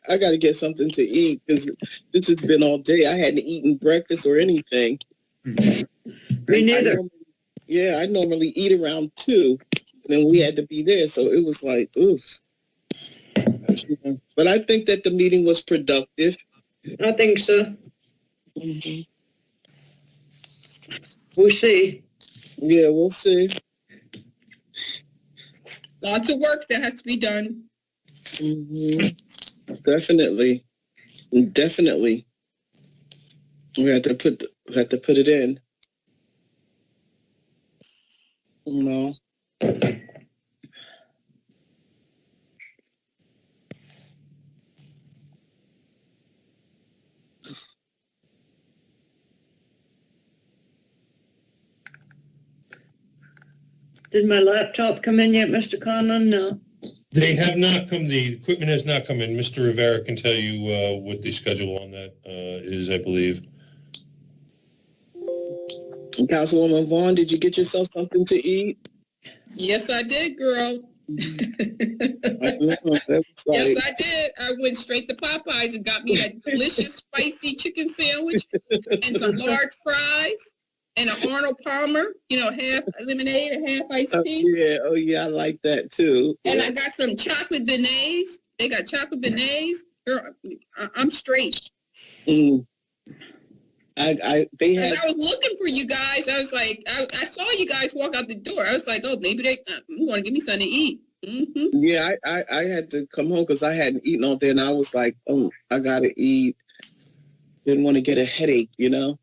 I got to get something to eat because this has been all day. I hadn't eaten breakfast or anything. Me neither. I normally eat around 2. And then we had to be there, so it was like, oof. But I think that the meeting was productive. I think so. Mm-hmm. We'll see. Yeah, we'll see. Lots of work that has to be done. Mm-hmm. Definitely. We had to put it in. No. Did my laptop come in yet, Mr. Conlon? No. They have not come. The equipment has not come in. Mr. Rivera can tell you what the schedule on that is, I believe. Councilwoman Vaughn, did you get yourself something to eat? Yes, I did, girl. Yes, I did. I went straight to Popeyes and got me that delicious spicy chicken sandwich and some large fries and an Arnold Palmer, half lemonade and half iced tea. Oh yeah, I like that too. And I got some chocolate beignets. They got chocolate beignets. Girl, I'm straight. Mm. I was looking for you guys. I was like, I saw you guys walk out the door. I was like, oh, maybe I'm going to give me something to eat. Mm-hmm. Yeah, I had to come home because I hadn't eaten all day, and I was like, oh, I got to eat. Didn't want to get a headache, And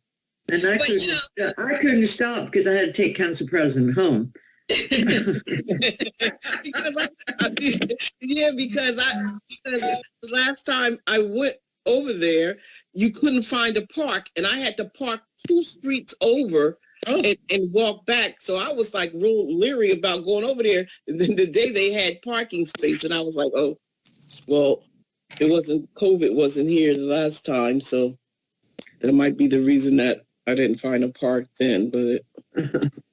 I couldn't stop because I had to take Council President home. because the last time I went over there, you couldn't find a park, and I had to park 2 streets over and walk back. So I was like real leery about going over there. And then the day they had parking space, and I was like, oh, well, COVID wasn't here the last time, so that might be the reason that I didn't find a park then. But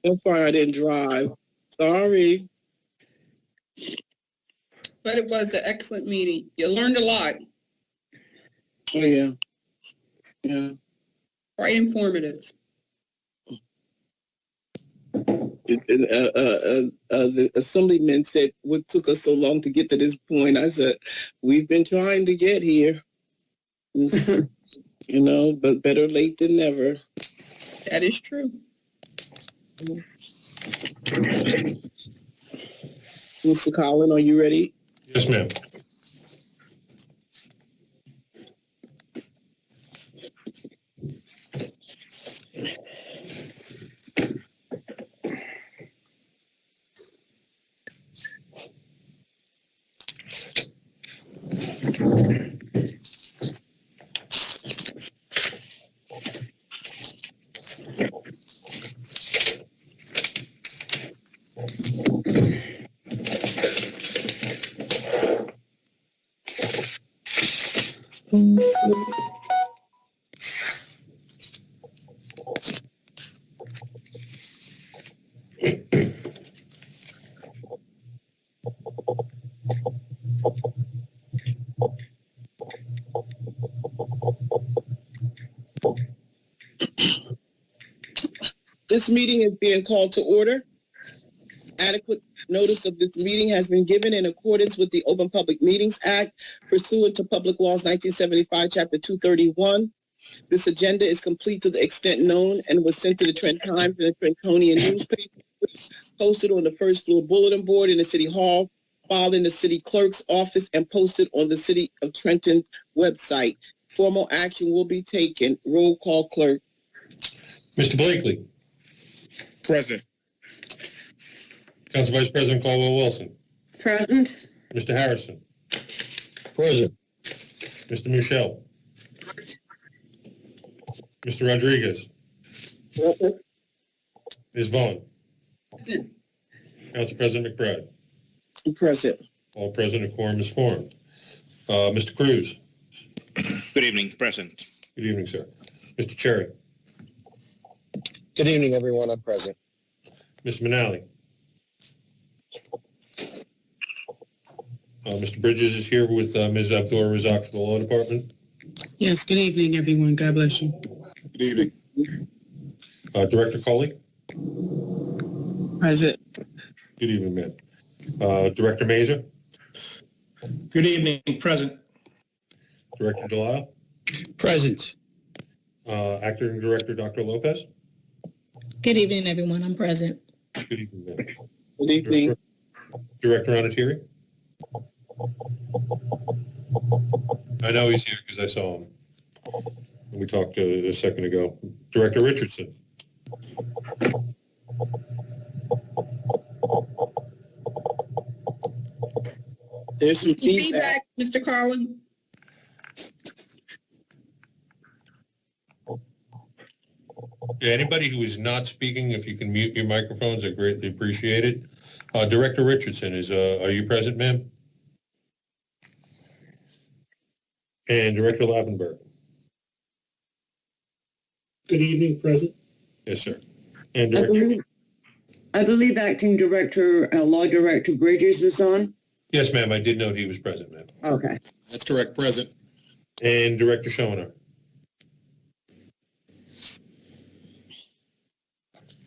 so far I didn't drive. Sorry. But it was an excellent meeting. You learned a lot. Oh, yeah. Yeah. Quite informative. The assemblyman said, what took us so long to get to this point? I said, we've been trying to get here. But better late than never. That is true. Mr. Collin, are you ready? Yes, ma'am. This meeting is being called to order. Adequate notice of this meeting has been given in accordance with the Open Public Meetings Act pursuant to Public Laws 1975, Chapter 231. This agenda is complete to the extent known and was sent to the Trent Times and the Trentonian newspaper, posted on the first floor bulletin board in the City Hall, filed in the City Clerk's office, and posted on the City of Trenton website. Formal action will be taken. Roll call, clerk. Mr. Blakely. Present. Council Vice President Caldwell-Wilson. Present. Mr. Harrison. Present. Mr. Michelle. Mr. Rodriguez. Present. Ms. Vaughn. Present. Council President McBride. Present. All present, a quorum is formed. Mr. Cruz. Good evening. Present. Good evening, sir. Mr. Cherry. Good evening, everyone. I'm present. Mr. Manali. Mr. Bridges is here with Ms. Abdur Razak from the Law Department. Yes, good evening, everyone. God bless you. Good evening. Director Coley. Present. Good evening, ma'am. Director Mazer. Good evening, present. Director Delisle. Present. Acting Director Dr. Lopez. Good evening, everyone. I'm present. Good evening, ma'am. Good evening. Director Onatieri. I know he's here because I saw him. We talked a second ago. Director Richardson. There's some Feedback, Mr. Collins. Yeah, anybody who is not speaking, if you can mute your microphones, I greatly appreciate it. Director Richardson, are you present, ma'am? And Director Lavenberg. Good evening, present. Yes, sir. And I Director. believe Acting Director, Law Director Bridges was on. Yes, ma'am. I did note he was present, ma'am. Okay. That's correct, present. And Director Schoener.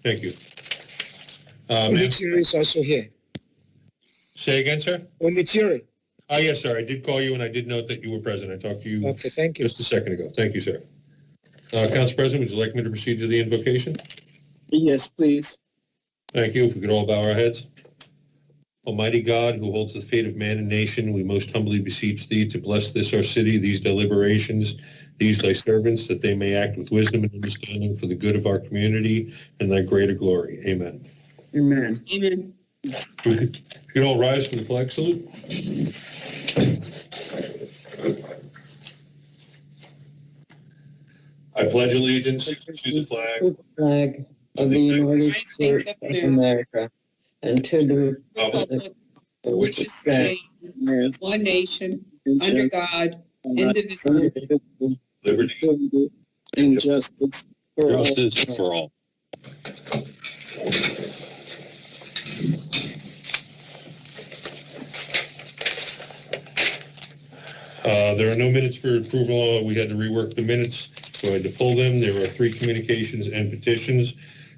Thank you. Ma'am, Onitieri is also here. say again, sir? Onitieri. Yes, sir. I did call you, and I did note that you were present. I talked to you Okay, thank you. just a second ago. Thank you, sir. Council President, would you like me to proceed to the invocation? Yes, please. Thank you. If we could all bow our heads. Almighty God, who holds the fate of man and nation, we most humbly beseech thee to bless this our city, these deliberations, these thy servants, that they may act with wisdom and understanding for the good of our community and thy greater glory. Amen. Amen. Amen. We could all rise for the flag salute. I pledge allegiance to the flag Flag of the United States of America and to the Republic, which is stands, one nation, under God, indivisible. liberty And justice for all. justice for all. There are no minutes for approval. We had to rework the minutes, so I had to pull them. There are 3 communications and petitions.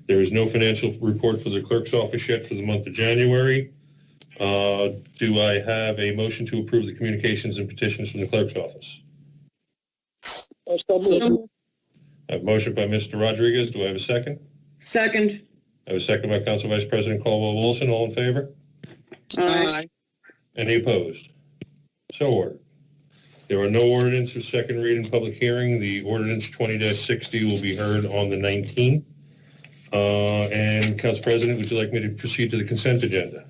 There is no financial report for the clerk's office yet for the month of January. Do I have a motion to approve the communications and petitions from the clerk's office? I have a motion by Mr. Rodriguez. Do I have a second? Second. I have a second by Council Vice President Caldwell-Wilson. All in favor? Aye. Any opposed? So ordered. There are no ordinance for second reading public hearing. The ordinance 20-60 will be heard on the 19th. And Council President, would you like me to proceed to the consent agenda?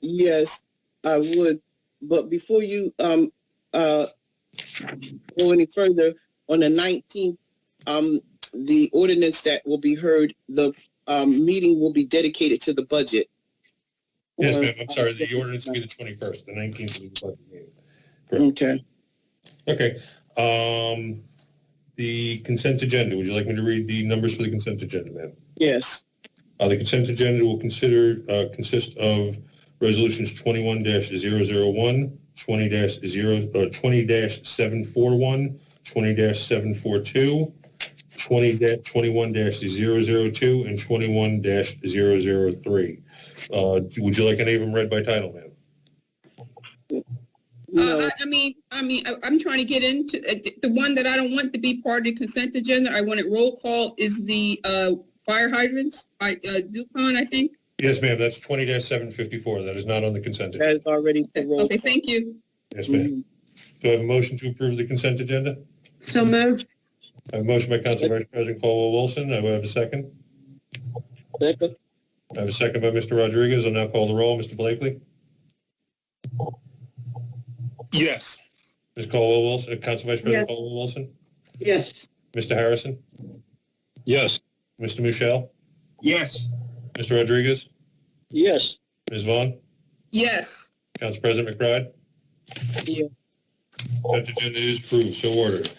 Yes, I would. But before you go any further, on the 19th, the ordinance that will be heard, the meeting will be dedicated to the budget. Yes, Or- ma'am. I'm sorry. The ordinance will be the 21st. The 19th will be the budget meeting. Correct. Okay. Okay. The consent agenda. Would you like me to read the numbers for the consent agenda, ma'am? Yes. The consent agenda will consist of resolutions 21-001, 20-741, 20-742, 21-002, and 21-003. Would you like any of them read by title, ma'am? No. I'm trying to get into the one that I don't want to be part of the consent agenda. I want it roll call is the fire hydrants by Dukon, I think. Yes, ma'am. That's 20-754. That is not on the consent agenda. That is already for roll. Okay, thank you. Yes, ma'am. Do I have a motion to approve the consent agenda? So moved. I have a motion by Council Vice President Caldwell-Wilson. I have a second. Second. I have a second by Mr. Rodriguez. I'll now call the roll. Mr. Blakely. Yes. Ms. Caldwell-Wilson, Council Vice President Yes. Caldwell-Wilson. Yes. Mr. Harrison. Yes. Mr. Michelle. Yes. Mr. Rodriguez. Yes. Ms. Vaughn. Yes. Council President McBride. Yeah. Consent agenda is approved. So ordered.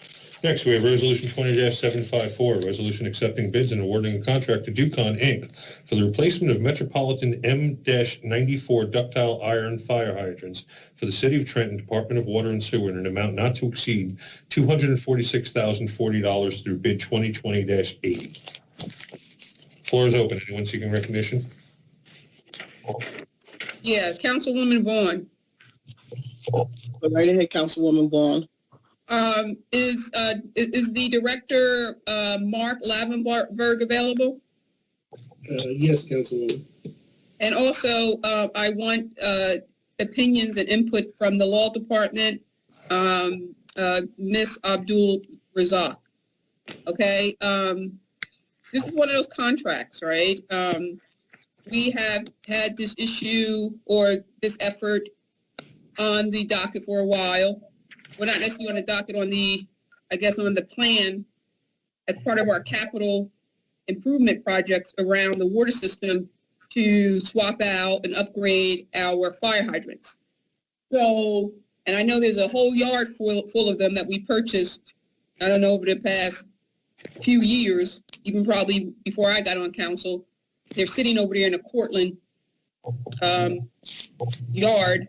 Next, we have Resolution 20-754, resolution accepting bids and awarding a contract to Ducon, Inc. for the replacement of Metropolitan M-94 ductile iron fire hydrants for the City of Trenton Department of Water and Sewer in an amount not to exceed $246,040 through bid 2020-80. Floor is open. Anyone seeking recognition? Yeah, Councilwoman Vaughn. Go right ahead, Councilwoman Vaughn. Is the director, Mark Lavenberg, available? Yes, Councilwoman. And also, I want opinions and input from the law department, Miss Abdul Razak. Okay, this is one of those contracts, right? We have had this issue or this effort on the docket for a while. Well, not necessarily on the docket, on the, I guess, on the plan as part of our capital improvement projects around the water system to swap out and upgrade our fire hydrants. So, and I know there's a whole yard full of them that we purchased, I don't know, over the past few years, even probably before I got on council. They're sitting over there in a Cortland yard,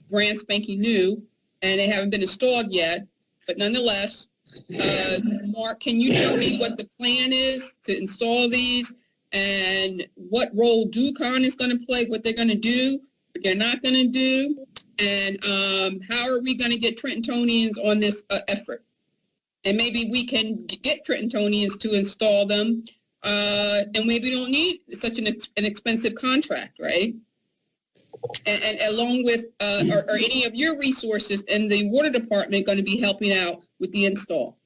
brand spanking new, and they haven't been installed yet. But nonetheless, Mark, can you tell me what the plan is to install these and what role Ducon is going to play, what they're going to do, what they're not going to do, and how are we going to get Trentonians on this effort? And maybe we can get Trentonians to install them, and maybe we don't need such an expensive contract, right? And along with, are any of your resources in the water department going to be helping out with the install?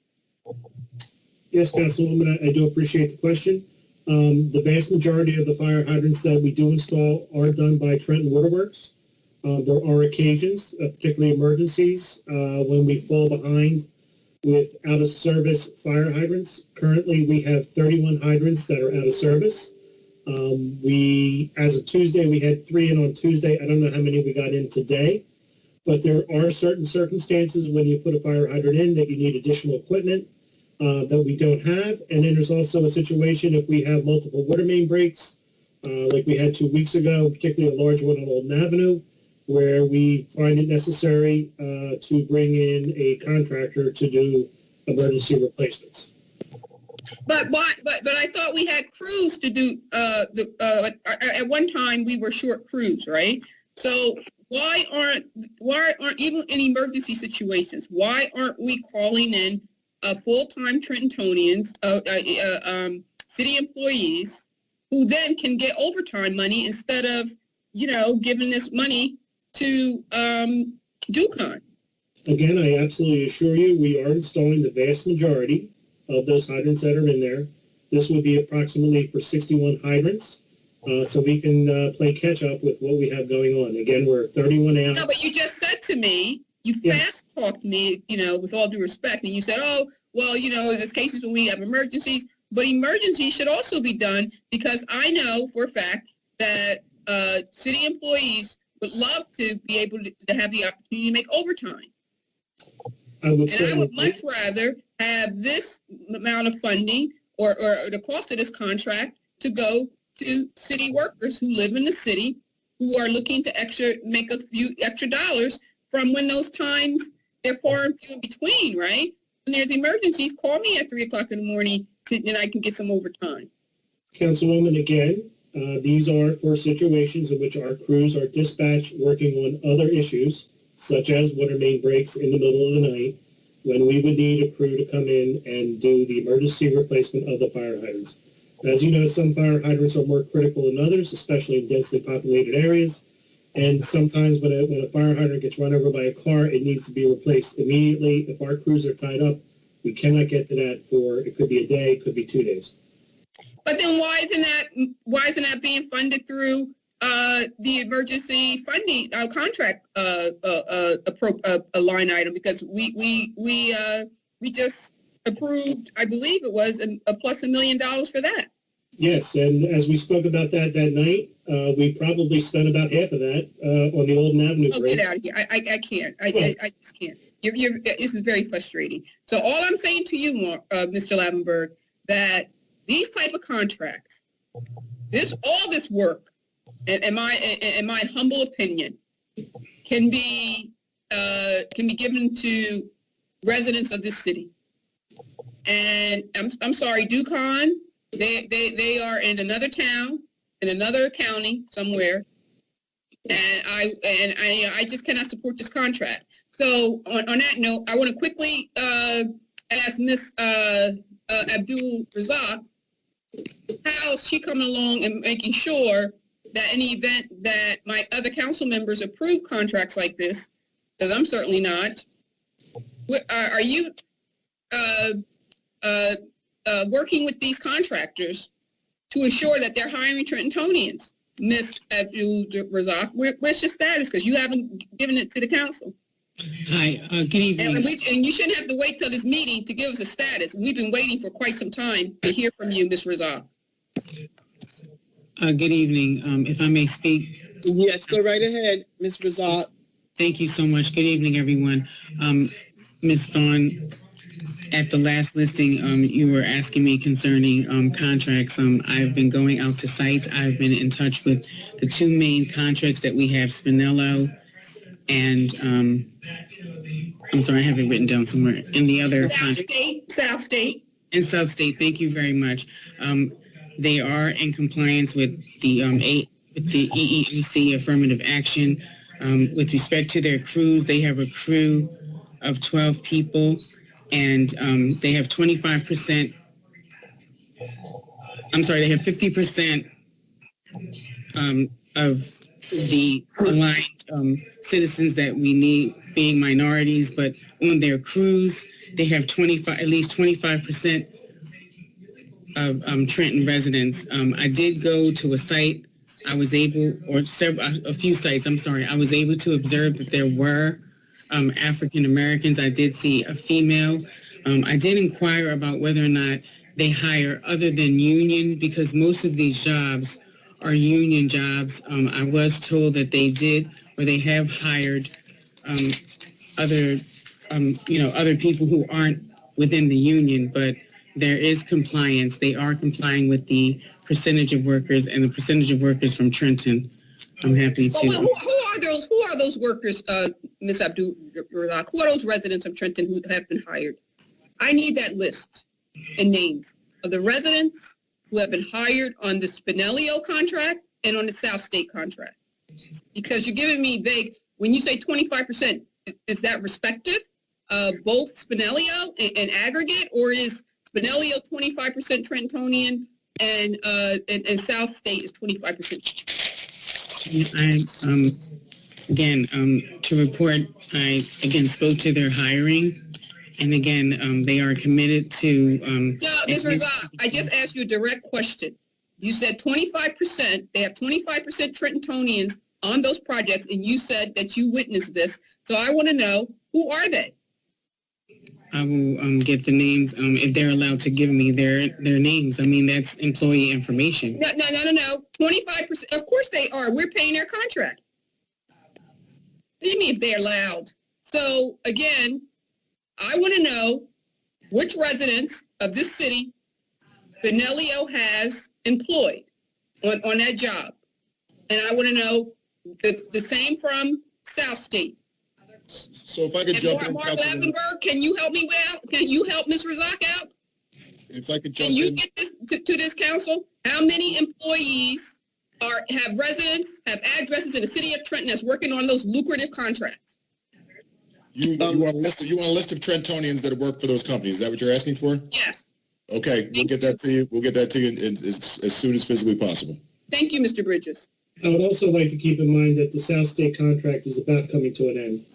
Yes, Councilwoman, I do appreciate the question. The vast majority of the fire hydrants that we do install are done by Trenton Waterworks. There are occasions, particularly emergencies, when we fall behind with out-of-service fire hydrants. Currently, we have 31 hydrants that are out of service. As of Tuesday, we had 3 in on Tuesday. I don't know how many we got in today, but there are certain circumstances when you put a fire hydrant in that you need additional equipment that we don't have. And then there's also a situation if we have multiple water main breaks, like we had 2 weeks ago, particularly a large one on Olden Avenue, where we find it necessary to bring in a contractor to do emergency replacements. But why? But I thought we had crews to do at one time we were short crews, right? So why aren't even in emergency situations? Why aren't we calling in full-time Trentonians, city employees, who then can get overtime money instead of giving this money to Ducon? Again, I absolutely assure you, we are installing the vast majority of those hydrants that are in there. This would be approximately for 61 hydrants, so we can play catch up with what we have going on. Again, we're 31 out. No, but you just said to me, you fast talked me, with all due respect, and you said, oh, well, there's cases when we have emergencies, but emergencies should also be done because I know for a fact that city employees would love to be able to have the opportunity to make overtime. I would much rather have this amount of funding or the cost of this contract to go to city workers who live in the city who are looking to make a few extra dollars from when those times they're far and few in between, right? When there's emergencies, call me at 3 o'clock in the morning and I can get some overtime. Councilwoman, again, these are for situations in which our crews are dispatched working on other issues, such as water main breaks in the middle of the night, when we would need a crew to come in and do the emergency replacement of the fire hydrants. As you know, some fire hydrants are more critical than others, especially in densely populated areas. And sometimes when a fire hydrant gets run over by a car, it needs to be replaced immediately. If our crews are tied up, we cannot get to that for, it could be a day, it could be 2 days. But then why isn't that being funded through the emergency funding contract a line item? Because we just approved, I believe it was a plus $1 million for that. Yes, and as we spoke about that night, we probably spent about half of that on the Olden Avenue Oh, break. get out of here! I can't. I just can't. this is very frustrating. So all I'm saying to you, Mr. Lavenberg, that these type of contracts, all this work, in my humble opinion, can be given to residents of this city. And I'm sorry, Ducon, they are in another town, in another county somewhere, and I just cannot support this contract. So on that note, I want to quickly ask Ms. Abdul Razak, how's she coming along and making sure that in the event that my other council members approve contracts like this, because I'm certainly not, are you working with these contractors to ensure that they're hiring Trentonians? Ms. Abdul Razak, where's your status? Because you haven't given it to the council. Hi, good evening. And you shouldn't have to wait till this meeting to give us a status. We've been waiting for quite some time to hear from you, Ms. Razak. Good evening. If I may speak. Yes, go right ahead, Ms. Razak. Thank you so much. Good evening, everyone. Ms. Vaughn, at the last listing, you were asking me concerning contracts. I've been going out to sites. I've been in touch with the two main contracts that we have, Spinello and I'm sorry, I have it written down somewhere. In the other South State. And South State. Thank you very much. They are in compliance with the EEOC affirmative action. With respect to their crews, they have a crew of 12 people, and they have 25%. I'm sorry, they have 50% of the aligned citizens that we need being minorities, but on their crews, they have at least 25% of Trenton residents. I did go to a site. I was able, a few sites, I'm sorry, I was able to observe that there were African Americans. I did see a female. I did inquire about whether or not they hire other than union, because most of these jobs are union jobs. I was told that they did, or they have hired other people who aren't within the union, but there is compliance. They are complying with the percentage of workers and the percentage of workers from Trenton. I'm happy to. Who are those workers, Ms. Abdul Razak? Who are those residents of Trenton who have been hired? I need that list and names of the residents who have been hired on the Spinello contract and on the South State contract. Because you're giving me vague, when you say 25%, is that respective of both Spinello in aggregate, or is Spinello 25% Trentonian and South State is 25%? To report, I again spoke to their hiring, and again, they are committed to. No, Ms. Razak, I just asked you a direct question. You said 25%, they have 25% Trentonians on those projects, and you said that you witnessed this. So I want to know, who are they? I will get the names if they're allowed to give me their names. I mean, that's employee information. No. 25%. Of course they are. We're paying their contract. What do you mean if they're allowed? So again, I want to know which residents of this city Benelio has employed on that job. And I want to know the same from South State. So if I could jump in, Mark Lavenberg, can you help me out? Can you help Ms. Razak out? If I could jump in. Can you in. get this to this council? How many employees have residents, have addresses in the city of Trenton that's working on those lucrative contracts? You want a list of Trentonians that have worked for those companies? Is that what you're asking for? Yes. Okay, we'll get that to you. We'll get that to you as soon as physically possible. Thank you, Mr. Bridges. I would also like to keep in mind that the South State contract is about coming to an end.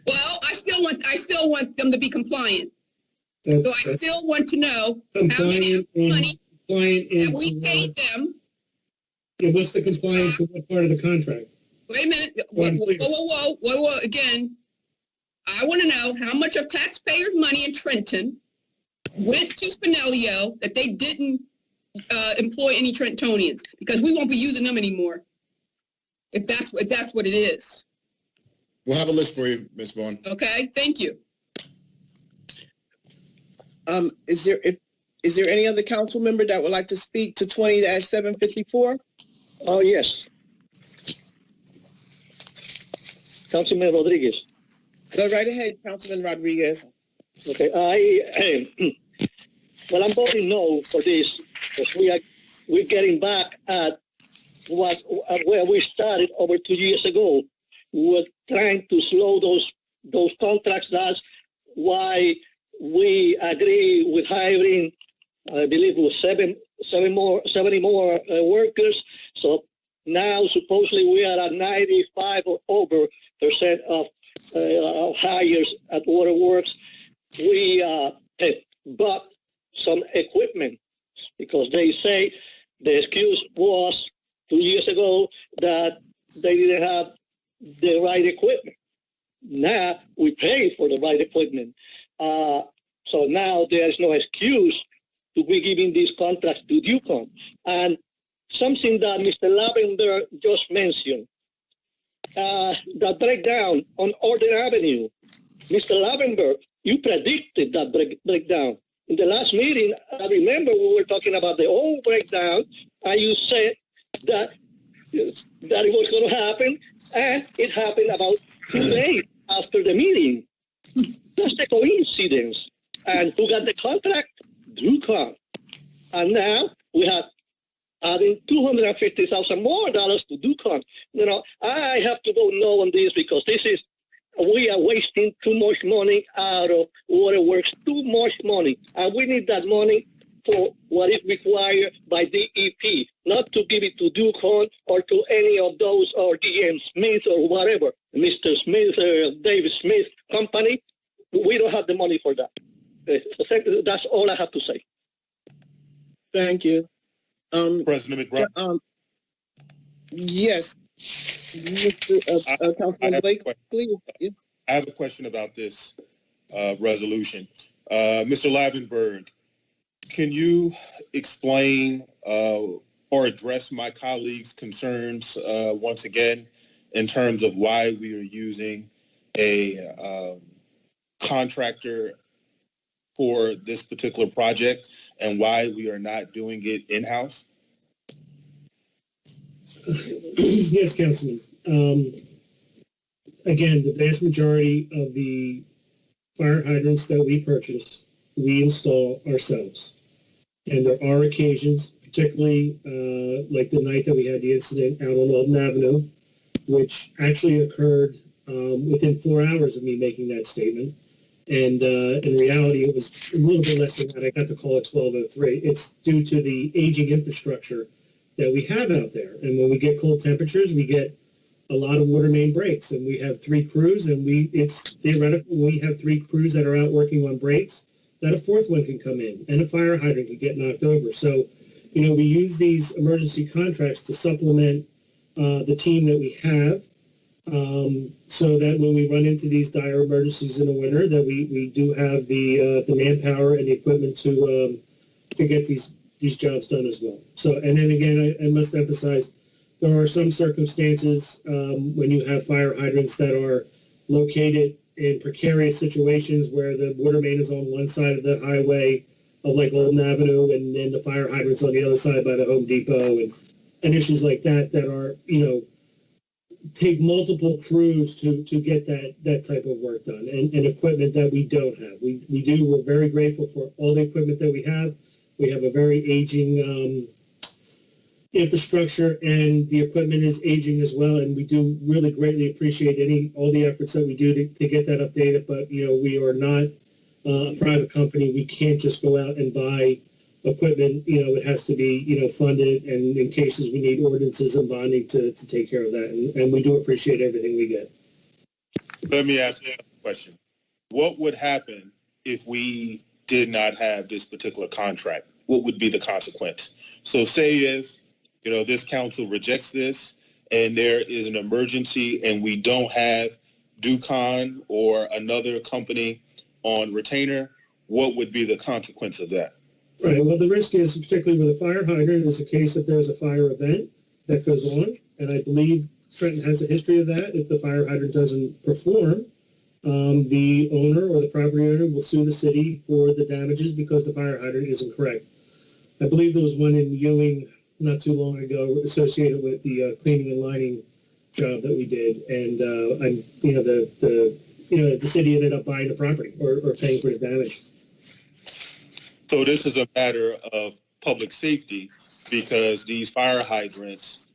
Well, I still want them to be compliant. So I still want to know how many money that we paid them. Yeah, what's the compliance with what part of the contract? Wait a minute. Whoa. Again, I want to know how much of taxpayers' money in Trenton went to Spinello that they didn't employ any Trentonians, because we won't be using them anymore. If that's what it is. We'll have a list for you, Ms. Vaughn. Okay, thank you. Is there any other council member that would like to speak to 20-754? Oh, yes. Councilman Rodriguez. Go right ahead, Councilman Rodriguez. Okay, well, I'm voting no for this because we're getting back at where we started over 2 years ago. We were trying to slow those contracts. That's why we agree with hiring, I believe it was 70 more workers. So now supposedly we are at 95 or over % of hires at Waterworks. We bought some equipment because they say the excuse was 2 years ago that they didn't have the right equipment. Now we pay for the right equipment. So now there's no excuse to be giving these contracts to Ducon. And something that Mr. Lavender just mentioned, the breakdown on Orden Avenue. Mr. Lavender, you predicted that breakdown. In the last meeting, I remember we were talking about the old breakdown, and you said that it was going to happen, and it happened about 2 days after the meeting. That's the coincidence. And who got the contract? Ducon. And now we have adding $250,000 more to Ducon. You know, I have to vote no on this because we are wasting too much money out of Waterworks, too much money. And we need that money for what is required by DEP, not to give it to Ducon or to any of those or DM Smith or whatever, Mr. Smith, David Smith company. We don't have the money for that. That's all I have to say. Thank you. President McBride. Yes. Councilman Blake, please. I have a question about this resolution. Mr. Lavenberg, can you explain or address my colleagues' concerns once again in terms of why we are using a contractor for this particular project and why we are not doing it in-house? Yes, Councilman. Again, the vast majority of the fire hydrants that we purchase, we install ourselves. And there are occasions, particularly like the night that we had the incident out on Alden Avenue, which actually occurred within 4 hours of me making that statement. And in reality, it was a little bit less than that. I got the call at 12:03. It's due to the aging infrastructure that we have out there. And when we get cold temperatures, we get a lot of water main breaks. And we have 3 crews, and it's theoretical. We have 3 crews that are out working on breaks, that a 4th one can come in, and a fire hydrant can get knocked over. So, you know, we use these emergency contracts to supplement the team that we have. So that when we run into these dire emergencies in the winter, that we do have the manpower and the equipment to get these jobs done as well. So, and then again, I must emphasize, there are some circumstances when you have fire hydrants that are located in precarious situations where the water main is on one side of the highway of like Alden Avenue, and then the fire hydrant's on the other side by the Home Depot, and issues like that are, you know, take multiple crews to get that type of work done, and equipment that we don't have. We're very grateful for all the equipment that we have. We have a very aging infrastructure, and the equipment is aging as well, and we do really greatly appreciate all the efforts that we do to get that updated. But, you know, we are not a private company. We can't just go out and buy equipment. You know, it has to be, you know, funded, and in cases we need ordinances and bonding to take care of that, and we do appreciate everything we get. Let me ask you a question. What would happen if we did not have this particular contract? What would be the consequence? So say if, you know, this council rejects this and there is an emergency and we don't have Ducon or another company on retainer, what would be the consequence of that? Right. Well, the risk is, particularly with a fire hydrant, is a case that there's a fire event that goes on, and I believe Trenton has a history of that. If the fire hydrant doesn't perform, the owner or the property owner will sue the city for the damages because the fire hydrant isn't correct. I believe there was one in Ewing not too long ago associated with the cleaning and lining job that we did, and the city ended up buying the property or paying for the damage. So this is a matter of public safety because these fire hydrants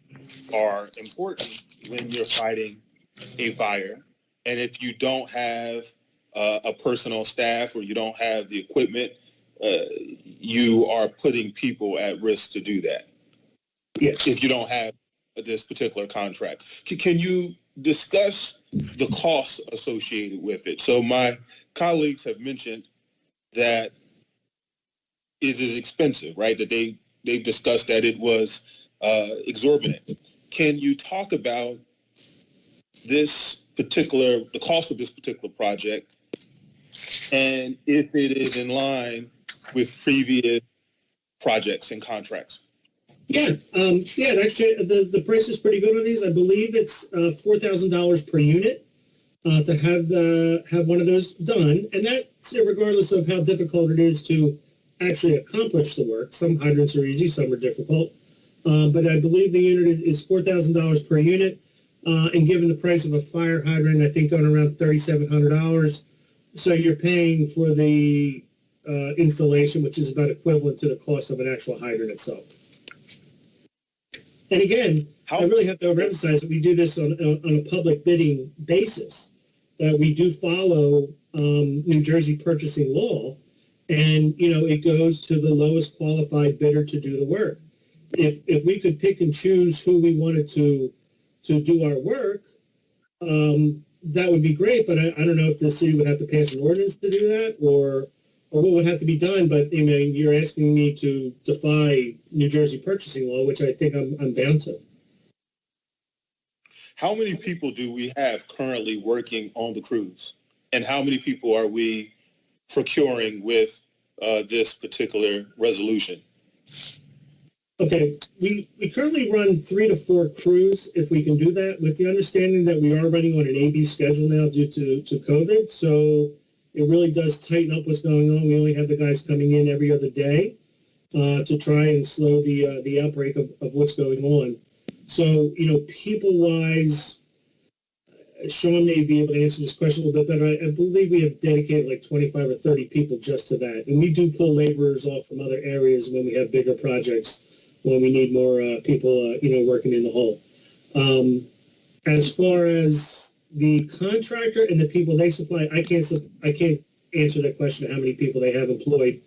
are important when you're fighting a fire. And if you don't have a person on staff or you don't have the equipment, you are putting people at risk to do that. Yes. If you don't have this particular contract. Can you discuss the costs associated with it? So my colleagues have mentioned that it is expensive, right? That they've discussed that it was exorbitant. Can you talk about the cost of this particular project, and if it is in line with previous projects and contracts? Yeah, actually, the price is pretty good on these. I believe it's $4,000 per unit to have one of those done, and that's regardless of how difficult it is to actually accomplish the work. Some hydrants are easy, some are difficult, but I believe the unit is $4,000 per unit, and given the price of a fire hydrant, I think going around $3,700. So you're paying for the installation, which is about equivalent to the cost of an actual hydrant itself. And again, I really have to overemphasize that we do this on a public bidding basis, that we do follow New Jersey purchasing law, and, it goes to the lowest qualified bidder to do the work. If we could pick and choose who we wanted to do our work, that would be great, but I don't know if the city would have to pass an ordinance to do that, or what would have to be done, but you're asking me to defy New Jersey purchasing law, which I think I'm bound to. How many people do we have currently working on the crews? And how many people are we procuring with this particular resolution? Okay, we currently run 3 to 4 crews if we can do that, with the understanding that we are running on an A/B schedule now due to COVID. So it really does tighten up what's going on. We only have the guys coming in every other day to try and slow the outbreak of what's going on. So, people-wise, Sean may be able to answer this question a little bit better. I believe we have dedicated like 25 or 30 people just to that. And we do pull laborers off from other areas when we have bigger projects, when we need more people, working in the hole. As far as the contractor and the people they supply, I can't answer that question of how many people they have employed.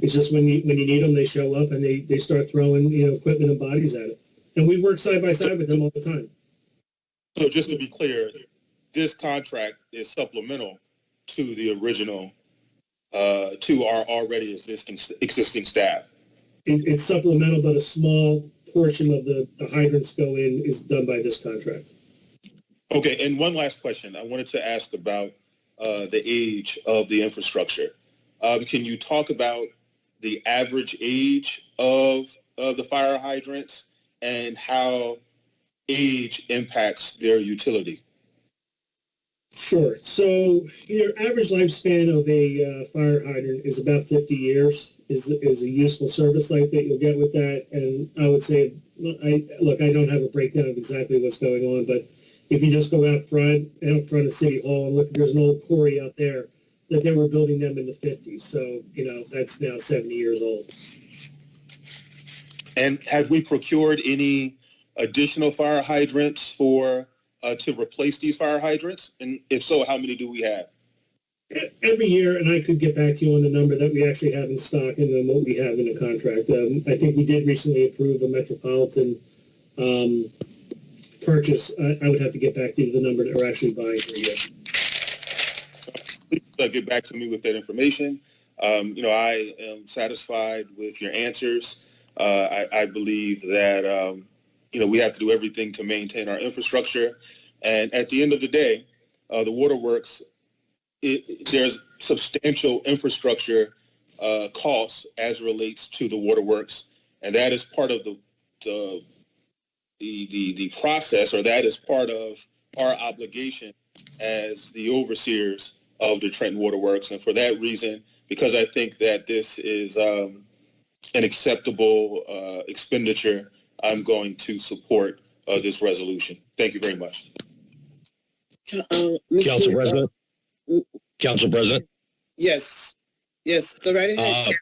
It's just when you need them, they show up and they start throwing, equipment and bodies at it. And we work side by side with them all the time. So just to be clear, this contract is supplemental to the original, to our already existing staff. It's supplemental, but a small portion of the hydrants go in is done by this contract. Okay, and one last question. I wanted to ask about the age of the infrastructure. Can you talk about the average age of the fire hydrants and how age impacts their utility? Sure. So your average lifespan of a fire hydrant is about 50 years is a useful service life that you'll get with that. And I would say, I don't have a breakdown of exactly what's going on, but if you just go out front of City Hall and look, there's an old quarry out there that they were building them in the 50s. So, that's now 70 years old. And have we procured any additional fire hydrants to replace these fire hydrants? And if so, how many do we have? Every year, and I could get back to you on the number that we actually have in stock and then what we have in the contract. I think we did recently approve a Metropolitan purchase. I would have to get back to you the number that we're actually buying per year. Please get back to me with that information. I am satisfied with your answers. I believe that, we have to do everything to maintain our infrastructure. And at the end of the day, the waterworks, there's substantial infrastructure costs as it relates to the waterworks. And that is part of the the process, or that is part of our obligation as the overseers of the Trenton Waterworks. And for that reason, because I think that this is an acceptable expenditure, I'm going to support this resolution. Thank you very much. Council President. Council President. Yes. Yes, go right ahead.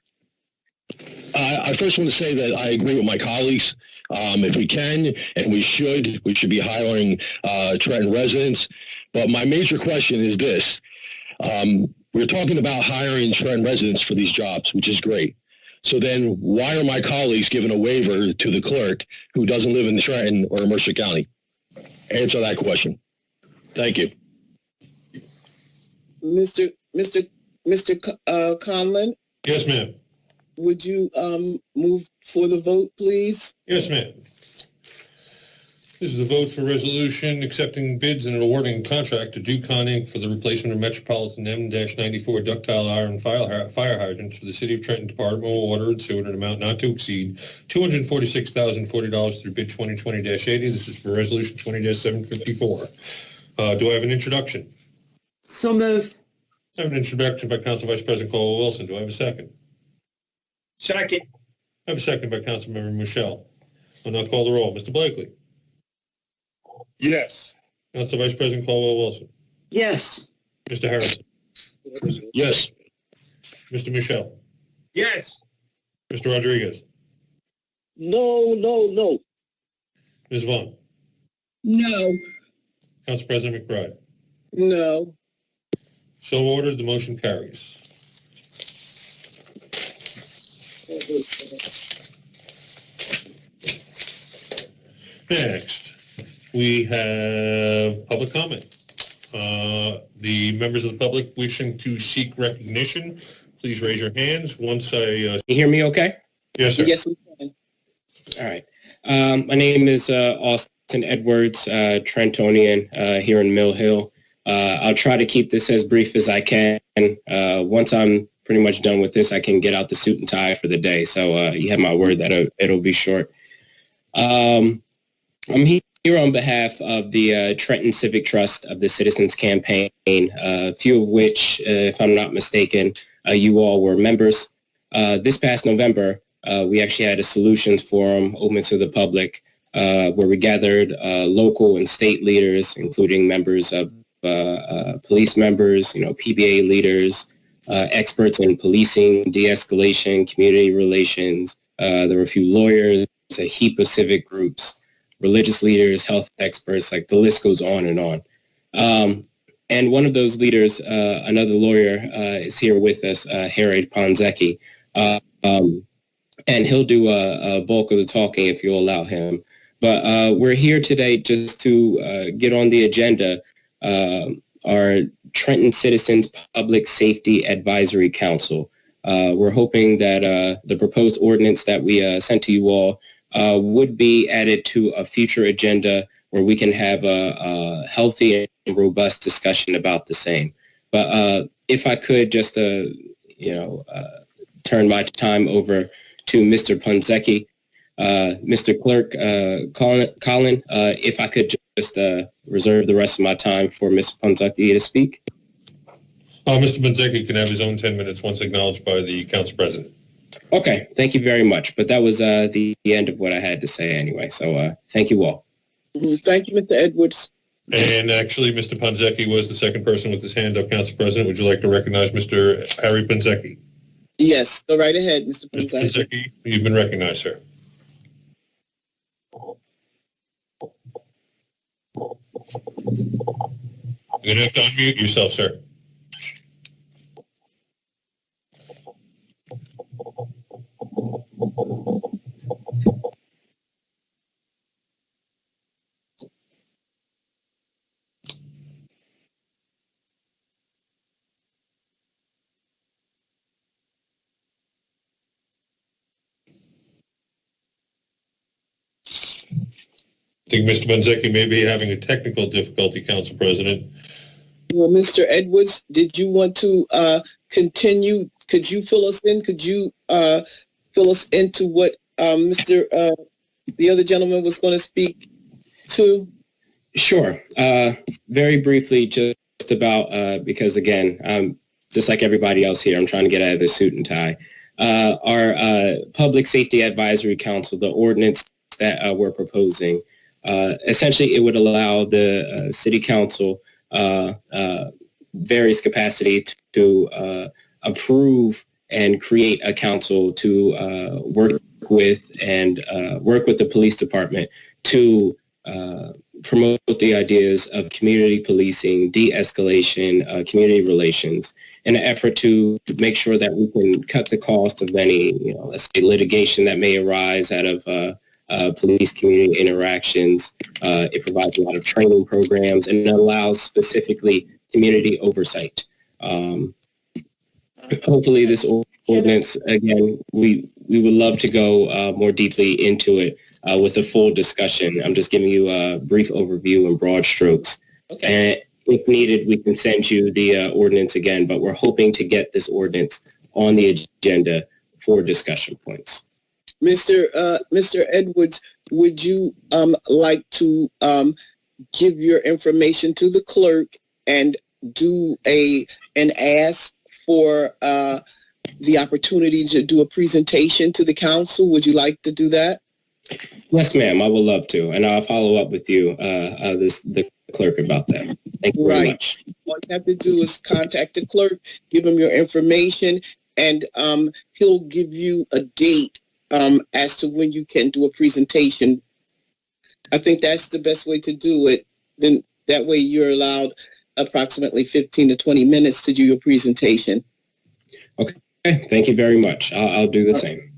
I first want to say that I agree with my colleagues. If we can, and we should be hiring Trenton residents. But my major question is this. We're talking about hiring Trenton residents for these jobs, which is great. So then why are my colleagues giving a waiver to the clerk who doesn't live in Trenton or Mercer County? Answer that question. Thank you. Mr. Conlon, Yes, ma'am. would you move for the vote, please? Yes, ma'am. This is a vote for resolution accepting bids and awarding a contract to Ducon Inc. for the replacement of Metropolitan M-94 ductile iron fire hydrants for the City of Trenton Department of Water and Sewer at an amount not to exceed $246,040 through bid 2020-80. This is for resolution 20-754. Do I have an introduction? So moved. I have an introduction by Council Vice President Colwell-Wilson. Do I have a second? Second. I have a second by Councilmember Michelle. I'll now call the roll. Mr. Blakely. Yes. Council Vice President Colwell-Wilson. Yes. Mr. Harrison. Yes. Mr. Michelle. Yes. Mr. Rodriguez. No. Ms. Vaughn. No. Council President McBride. No. So ordered, the motion carries. Next, we have public comment. The members of the public wishing to seek recognition, please raise your hands. Once I... You hear me okay? Yes, sir. Yes, we can. All right. My name is Austin Edwards, Trentonian here in Mill Hill. I'll try to keep this as brief as I can. Once I'm pretty much done with this, I can get out the suit and tie for the day. So you have my word that it'll be short. I'm here on behalf of the Trenton Civic Trust of the Citizens Campaign, a few of which, if I'm not mistaken, you all were members. This past November, we actually had a solutions forum open to the public where we gathered local and state leaders, including members of police members, PBA leaders, experts in policing, de-escalation, community relations. There were a few lawyers, a heap of civic groups, religious leaders, health experts, like the list goes on and on. And one of those leaders, another lawyer, is here with us, Harry Ponzecki. And he'll do a bulk of the talking if you'll allow him. But we're here today just to get on the agenda our Trenton Citizens Public Safety Advisory Council. We're hoping that the proposed ordinance that we sent to you all would be added to a future agenda where we can have a healthy and robust discussion about the same. But if I could just, turn my time over to Mr. Ponzecki. Mr. Clerk, Colin, if I could just reserve the rest of my time for Mr. Ponzecki to speak. Mr. Ponzecki can have his own 10 minutes once acknowledged by the Council President. Okay, thank you very much. But that was the end of what I had to say anyway. So thank you all. Thank you, Mr. Edwards. And actually, Mr. Ponzecki was the second person with his hand up, Council President. Would you like to recognize Mr. Harry Ponzecki? Yes, go right ahead, Mr. Mr. Ponzecki. Ponzecki, you've been recognized, sir. You're going to have to unmute yourself, sir. I think Mr. Ponzecki may be having a technical difficulty, Council President. Well, Mr. Edwards, did you want to continue? Could you fill us in? Could you fill us into what the other gentleman was going to speak to? Sure. Very briefly, just about, because again, just like everybody else here, I'm trying to get out of the suit and tie. Our Public Safety Advisory Council, the ordinance that we're proposing, essentially it would allow the city council various capacity to approve and create a council to work with the police department to promote the ideas of community policing, de-escalation, community relations, in an effort to make sure that we can cut the cost of any, let's say, litigation that may arise out of police community interactions. It provides a lot of training programs and it allows specifically community oversight. Hopefully this ordinance, again, we would love to go more deeply into it with a full discussion. I'm just giving you a brief overview in broad strokes. Okay. And if needed, we can send you the ordinance again, but we're hoping to get this ordinance on the agenda for discussion points. Mr. Edwards, would you like to give your information to the clerk and do an ask for the opportunity to do a presentation to the council? Would you like to do that? Yes, ma'am. I would love to, and I'll follow up with you, the clerk, about that. Thank you very much. All you have to do is contact the clerk, give him your information, and he'll give you a date as to when you can do a presentation. I think that's the best way to do it. Then that way you're allowed approximately 15 to 20 minutes to do your presentation. Okay. Thank you very much. I'll do the same.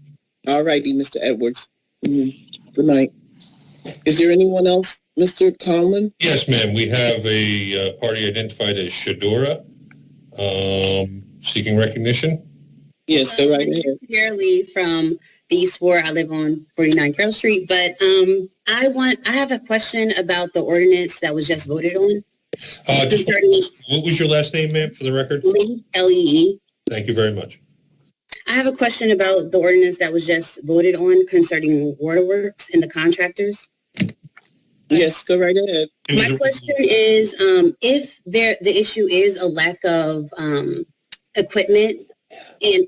All righty, Mr. Edwards. Good night. Is there anyone else, Mr. Conlon? Yes, ma'am. We have a party identified as Shadora seeking recognition. Yes, go right ahead. Necessarily from the East Ward. I live on 49 Carroll Street, but I have a question about the ordinance that was just voted on. What was your last name, ma'am, for the record? Lee, L-E-E. Thank you very much. I have a question about the ordinance that was just voted on concerning waterworks and the contractors. Yes, go right ahead. My question is, if the issue is a lack of equipment and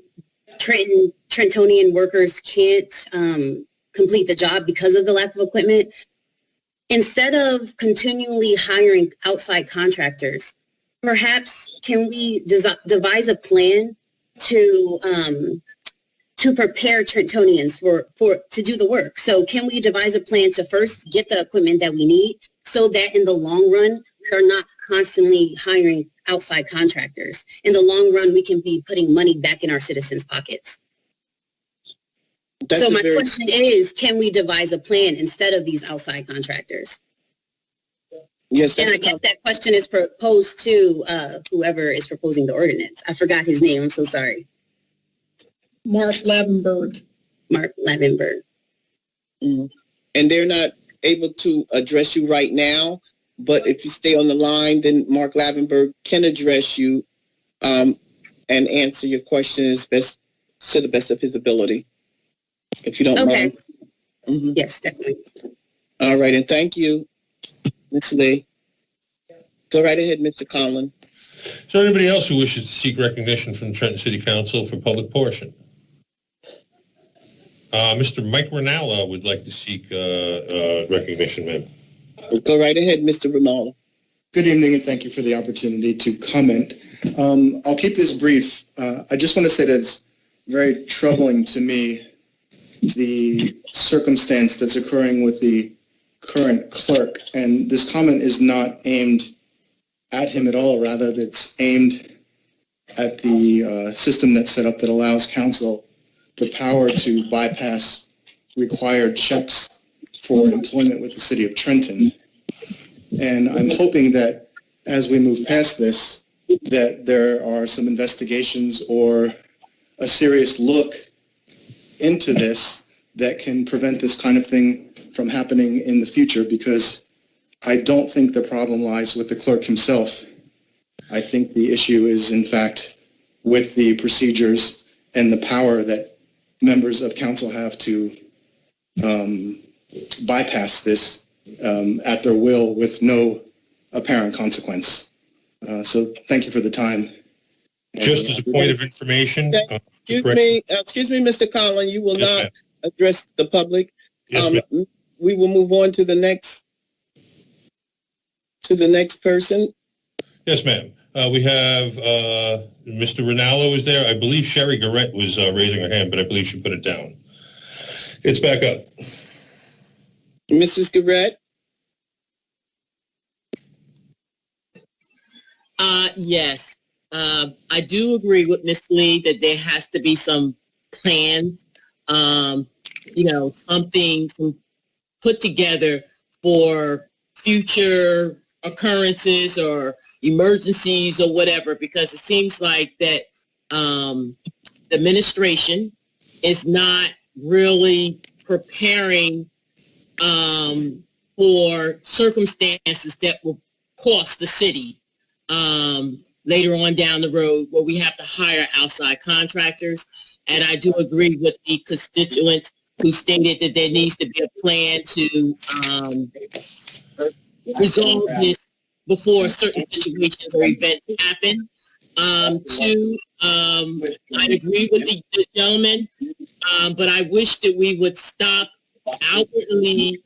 Trentonian workers can't complete the job because of the lack of equipment, instead of continually hiring outside contractors, perhaps can we devise a plan to prepare Trentonians to do the work? So can we devise a plan to first get the equipment that we need so that in the long run, we're not constantly hiring outside contractors? In the long run, we can be putting money back in our citizens' pockets. So my question is, can we devise a plan instead of these outside contractors? Yes. And I guess that question is proposed to whoever is proposing the ordinance. I forgot his name. I'm so sorry. Mark Lavenberg. Mark Lavenberg. And they're not able to address you right now, but if you stay on the line, then Mark Lavenberg can address you and answer your question to the best of his ability, if you don't mind. Yes, definitely. All right, and thank you, Ms. Lee. Go right ahead, Mr. Conlon. Is there anybody else who wishes to seek recognition from the Trenton City Council for public portion? Mr. Mike Rinaldo would like to seek recognition, ma'am. Go right ahead, Mr. Rinaldo. Good evening, and thank you for the opportunity to comment. I'll keep this brief. I just want to say that it's very troubling to me, the circumstance that's occurring with the current clerk. And this comment is not aimed at him at all. Rather, it's aimed at the system that's set up that allows council the power to bypass required checks for employment with the city of Trenton. And I'm hoping that as we move past this, that there are some investigations or a serious look into this that can prevent this kind of thing from happening in the future, because I don't think the problem lies with the clerk himself. I think the issue is, in fact, with the procedures and the power that members of council have to bypass this at their will with no apparent consequence. So thank you for the time. Just as a point of information. Excuse me, Mr. Collin, you will not address the public. Yes, we will move on to the next person. Yes, ma'am. We have Mr. Rinaldo is there. I believe Sherry Garrett was raising her hand, but I believe she put it down. It's back up. Mrs. Garrett? Yes. I do agree with Ms. Lee that there has to be some plans, something put together for future occurrences or emergencies or whatever, because it seems like that the administration is not really preparing for circumstances that will cost the city later on down the road, where we have to hire outside contractors. And I do agree with the constituent who stated that there needs to be a plan to resolve this before certain situations or events happen. Two, I agree with the gentleman, but I wish that we would stop outwardly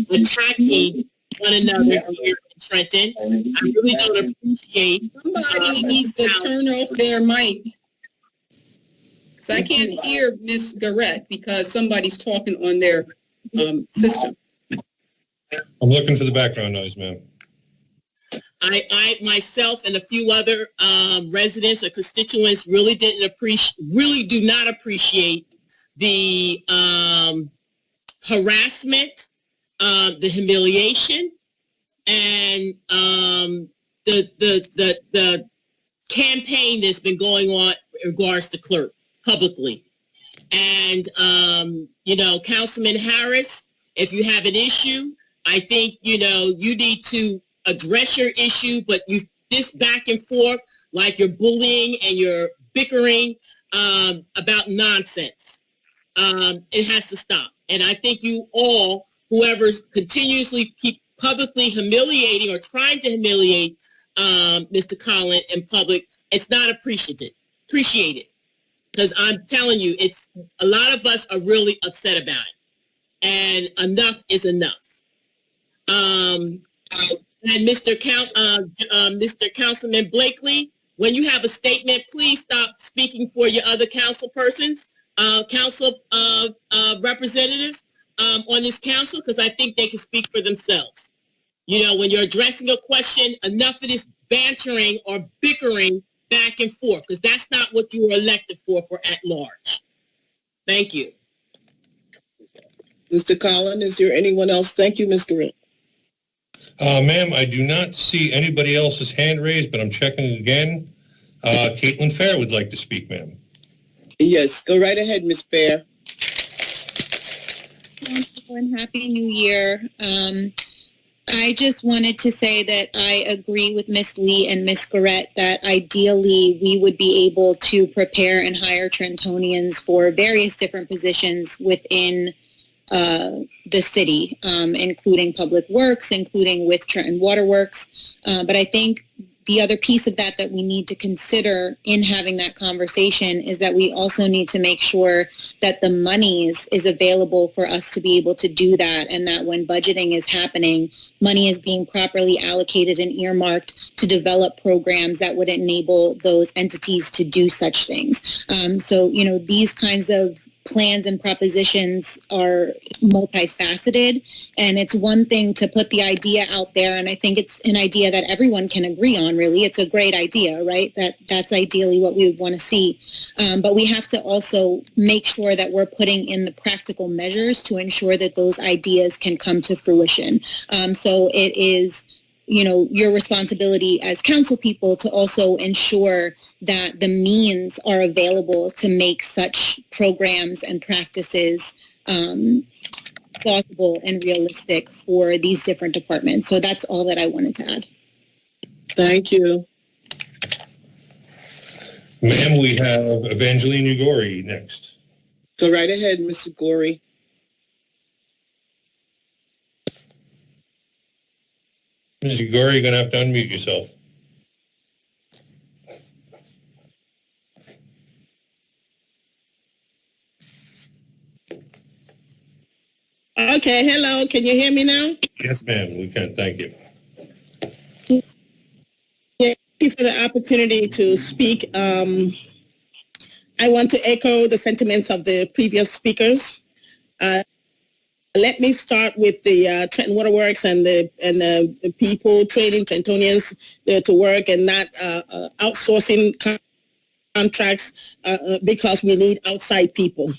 attacking one another here in Trenton. I really don't appreciate. Somebody needs to turn off their mic. Because I can't hear Miss Garrett because somebody's talking on their system. I'm looking for the background noise, ma'am. I myself and a few other residents or constituents really do not appreciate the harassment, the humiliation, and the campaign that's been going on in regards to clerk publicly. And Councilman Harris, if you have an issue, I think you need to address your issue, but this back and forth, like you're bullying and you're bickering about nonsense. It has to stop. And I think you all, whoever's continuously keep publicly humiliating or trying to humiliate Mr. Collin in public, it's not appreciated. Because I'm telling you, it's a lot of us are really upset about it. And enough is enough. And Mr. Councilman Blakely, when you have a statement, please stop speaking for your other council persons, council representatives on this council, because I think they can speak for themselves. When you're addressing a question, enough of this bantering or bickering back and forth, because that's not what you were elected for at large. Thank you. Mr. Collin, is there anyone else? Thank you, Ms. Garrett. Ma'am, I do not see anybody else's hand raised, but I'm checking again. Caitlin Fair would like to speak, ma'am. Yes, go right ahead, Ms. Fair. And Happy New Year. I just wanted to say that I agree with Ms. Lee and Ms. Garrett that ideally we would be able to prepare and hire Trentonians for various different positions within the city, including public works, including with Trenton Waterworks. But I think the other piece of that we need to consider in having that conversation is that we also need to make sure that the monies is available for us to be able to do that, and that when budgeting is happening, money is being properly allocated and earmarked to develop programs that would enable those entities to do such things. So, these kinds of plans and propositions are multifaceted, and it's one thing to put the idea out there, and I think it's an idea that everyone can agree on. Really, it's a great idea, right? That's ideally what we would want to see, but we have to also make sure that we're putting in the practical measures to ensure that those ideas can come to fruition. So it is your responsibility as council people to also ensure that the means are available to make such programs and practices plausible and realistic for these different departments. So that's all that I wanted to add. Thank you. Ma'am, we have Evangeline Ugori next. Go right ahead, Mrs. Gorey. Ms. Ugari, you're going to have to unmute yourself. Okay, hello. Can you hear me now? Yes, ma'am. We can. Thank you. Thank you for the opportunity to speak. I want to echo the sentiments of the previous speakers. Let me start with the Trenton Waterworks and the people training Trentonians to work and not outsourcing contracts because we need outside people.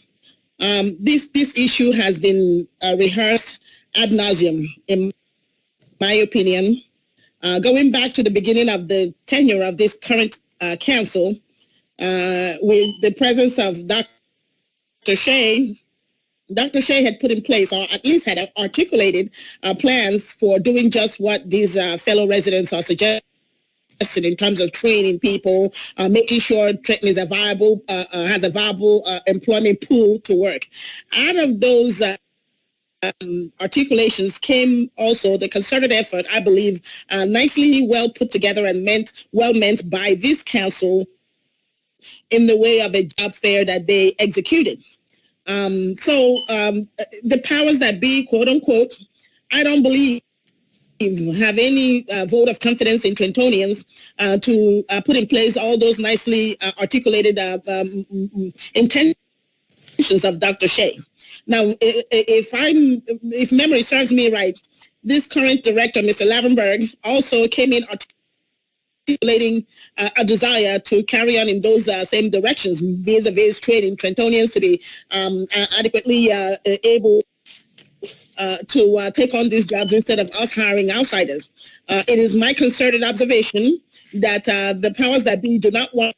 This issue has been rehearsed ad nauseum, in my opinion. Going back to the beginning of the tenure of this current council, with the presence of Dr. Shea had put in place, or at least had articulated, plans for doing just what these fellow residents are suggesting in terms of training people, making sure Trenton is has a viable employment pool to work. Out of those articulations came also the concerted effort, I believe, nicely well put together and well meant by this council in the way of a job fair that they executed. The powers that be, quote unquote, I don't believe have any vote of confidence in Trentonians to put in place all those nicely articulated intentions of Dr. Shea. Now, if memory serves me right, this current director, Mr. Lavenberg, also came in articulating a desire to carry on in those same directions vis-a-vis training Trentonians to be adequately able to take on these jobs instead of us hiring outsiders. It is my concerted observation that the powers that be do not want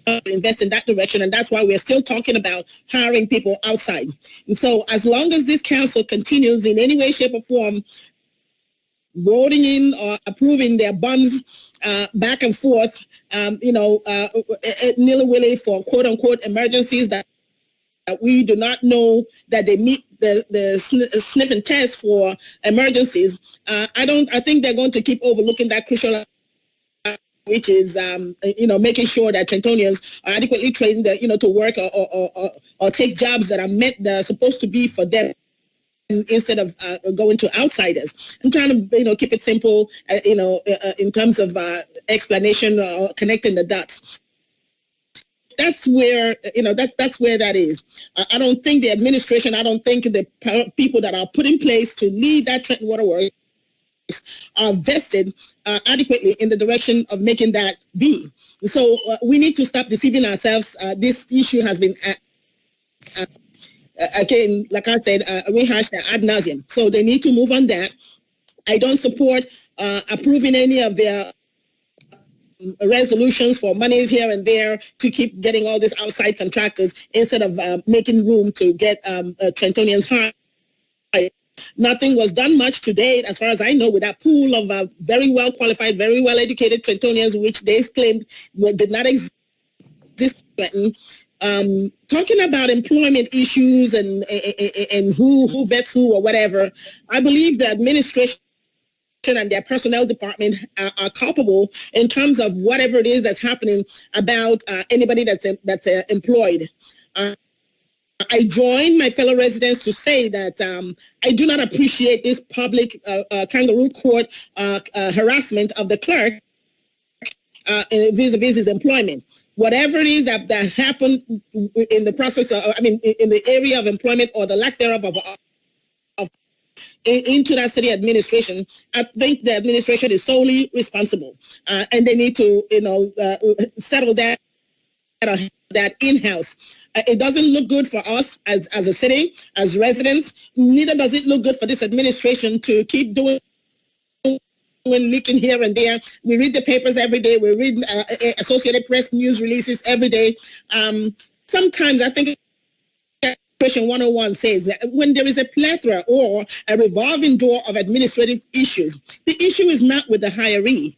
to invest in that direction, and that's why we're still talking about hiring people outside. And so as long as this council continues in any way, shape, or form voting in or approving their bonds back and forth, nilly-willy for quote-unquote emergencies that we do not know that they meet the sniffing test for emergencies, I think they're going to keep overlooking that crucial, which is, making sure that Trentonians are adequately trained, to work or take jobs that are supposed to be for them, instead of going to outsiders. I'm trying to, keep it simple, in terms of explanation or connecting the dots. That's where, that's where that is. I don't think the administration, I don't think the people that are put in place to lead that Trenton Waterworks are vested adequately in the direction of making that be. So we need to stop deceiving ourselves. This issue has been, again, like I said, rehashed ad nauseum. So they need to move on that. I don't support approving any of their resolutions for monies here and there to keep getting all these outside contractors instead of making room to get Trentonians hired. Nothing was done much to date, as far as I know, with that pool of very well qualified, very well educated Trentonians, which they claimed did not exist. Talking about employment issues and who vets who or whatever, I believe the administration and their personnel department are culpable in terms of whatever it is that's happening about anybody that's employed. I join my fellow residents to say that I do not appreciate this public kangaroo court harassment of the clerk vis-a-vis his employment. Whatever it is that happened in the process of, in the area of employment or the lack thereof into that city administration, I think the administration is solely responsible, and they need to, settle that in-house. It doesn't look good for us as a city, as residents. Neither does it look good for this administration to keep doing leaking here and there. We read the papers every day. We read Associated Press news releases every day. Sometimes I think Question 101 says that when there is a plethora or a revolving door of administrative issues, the issue is not with the hiree,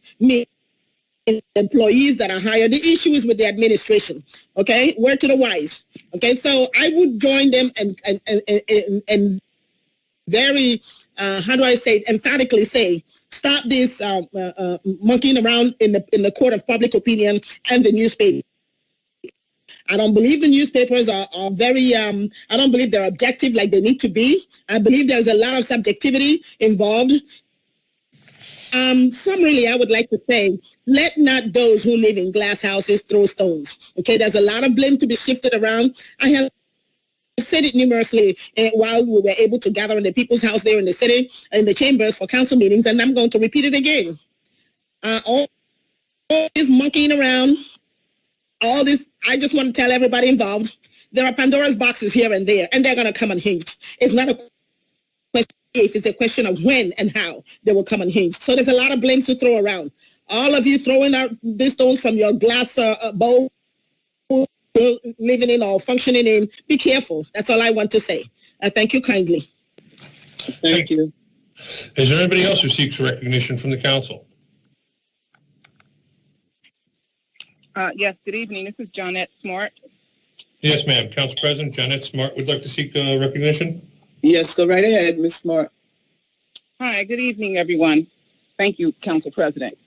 employees that are hired. The issue is with the administration. Okay, word to the wise. Okay, so I would join them and very emphatically say, stop this monkeying around in the court of public opinion and the newspaper. I don't believe the newspapers are very, I don't believe they're objective like they need to be. I believe there's a lot of subjectivity involved. Summarily, I would like to say, let not those who live in glass houses throw stones. Okay, there's a lot of blame to be shifted around. I have said it numerously while we were able to gather in the People's House there in the city, in the chambers for council meetings, and I'm going to repeat it again. All this monkeying around, all this, I just want to tell everybody involved, there are Pandora's boxes here and there, and they're going to come unhinged. It's not a question if, it's a question of when and how they will come unhinged. So there's a lot of blame to throw around. All of you throwing out these stones from your glass bowl, living in or functioning in, be careful. That's all I want to say. Thank you kindly. Thank you. Is there anybody else who seeks recognition from the council? Yes, good evening. This is Johnette Smart. Yes, ma'am. Council President Janet Smart would like to seek recognition. Yes, go right ahead, Ms. Smart. Hi, good evening, everyone. Thank you, Council President.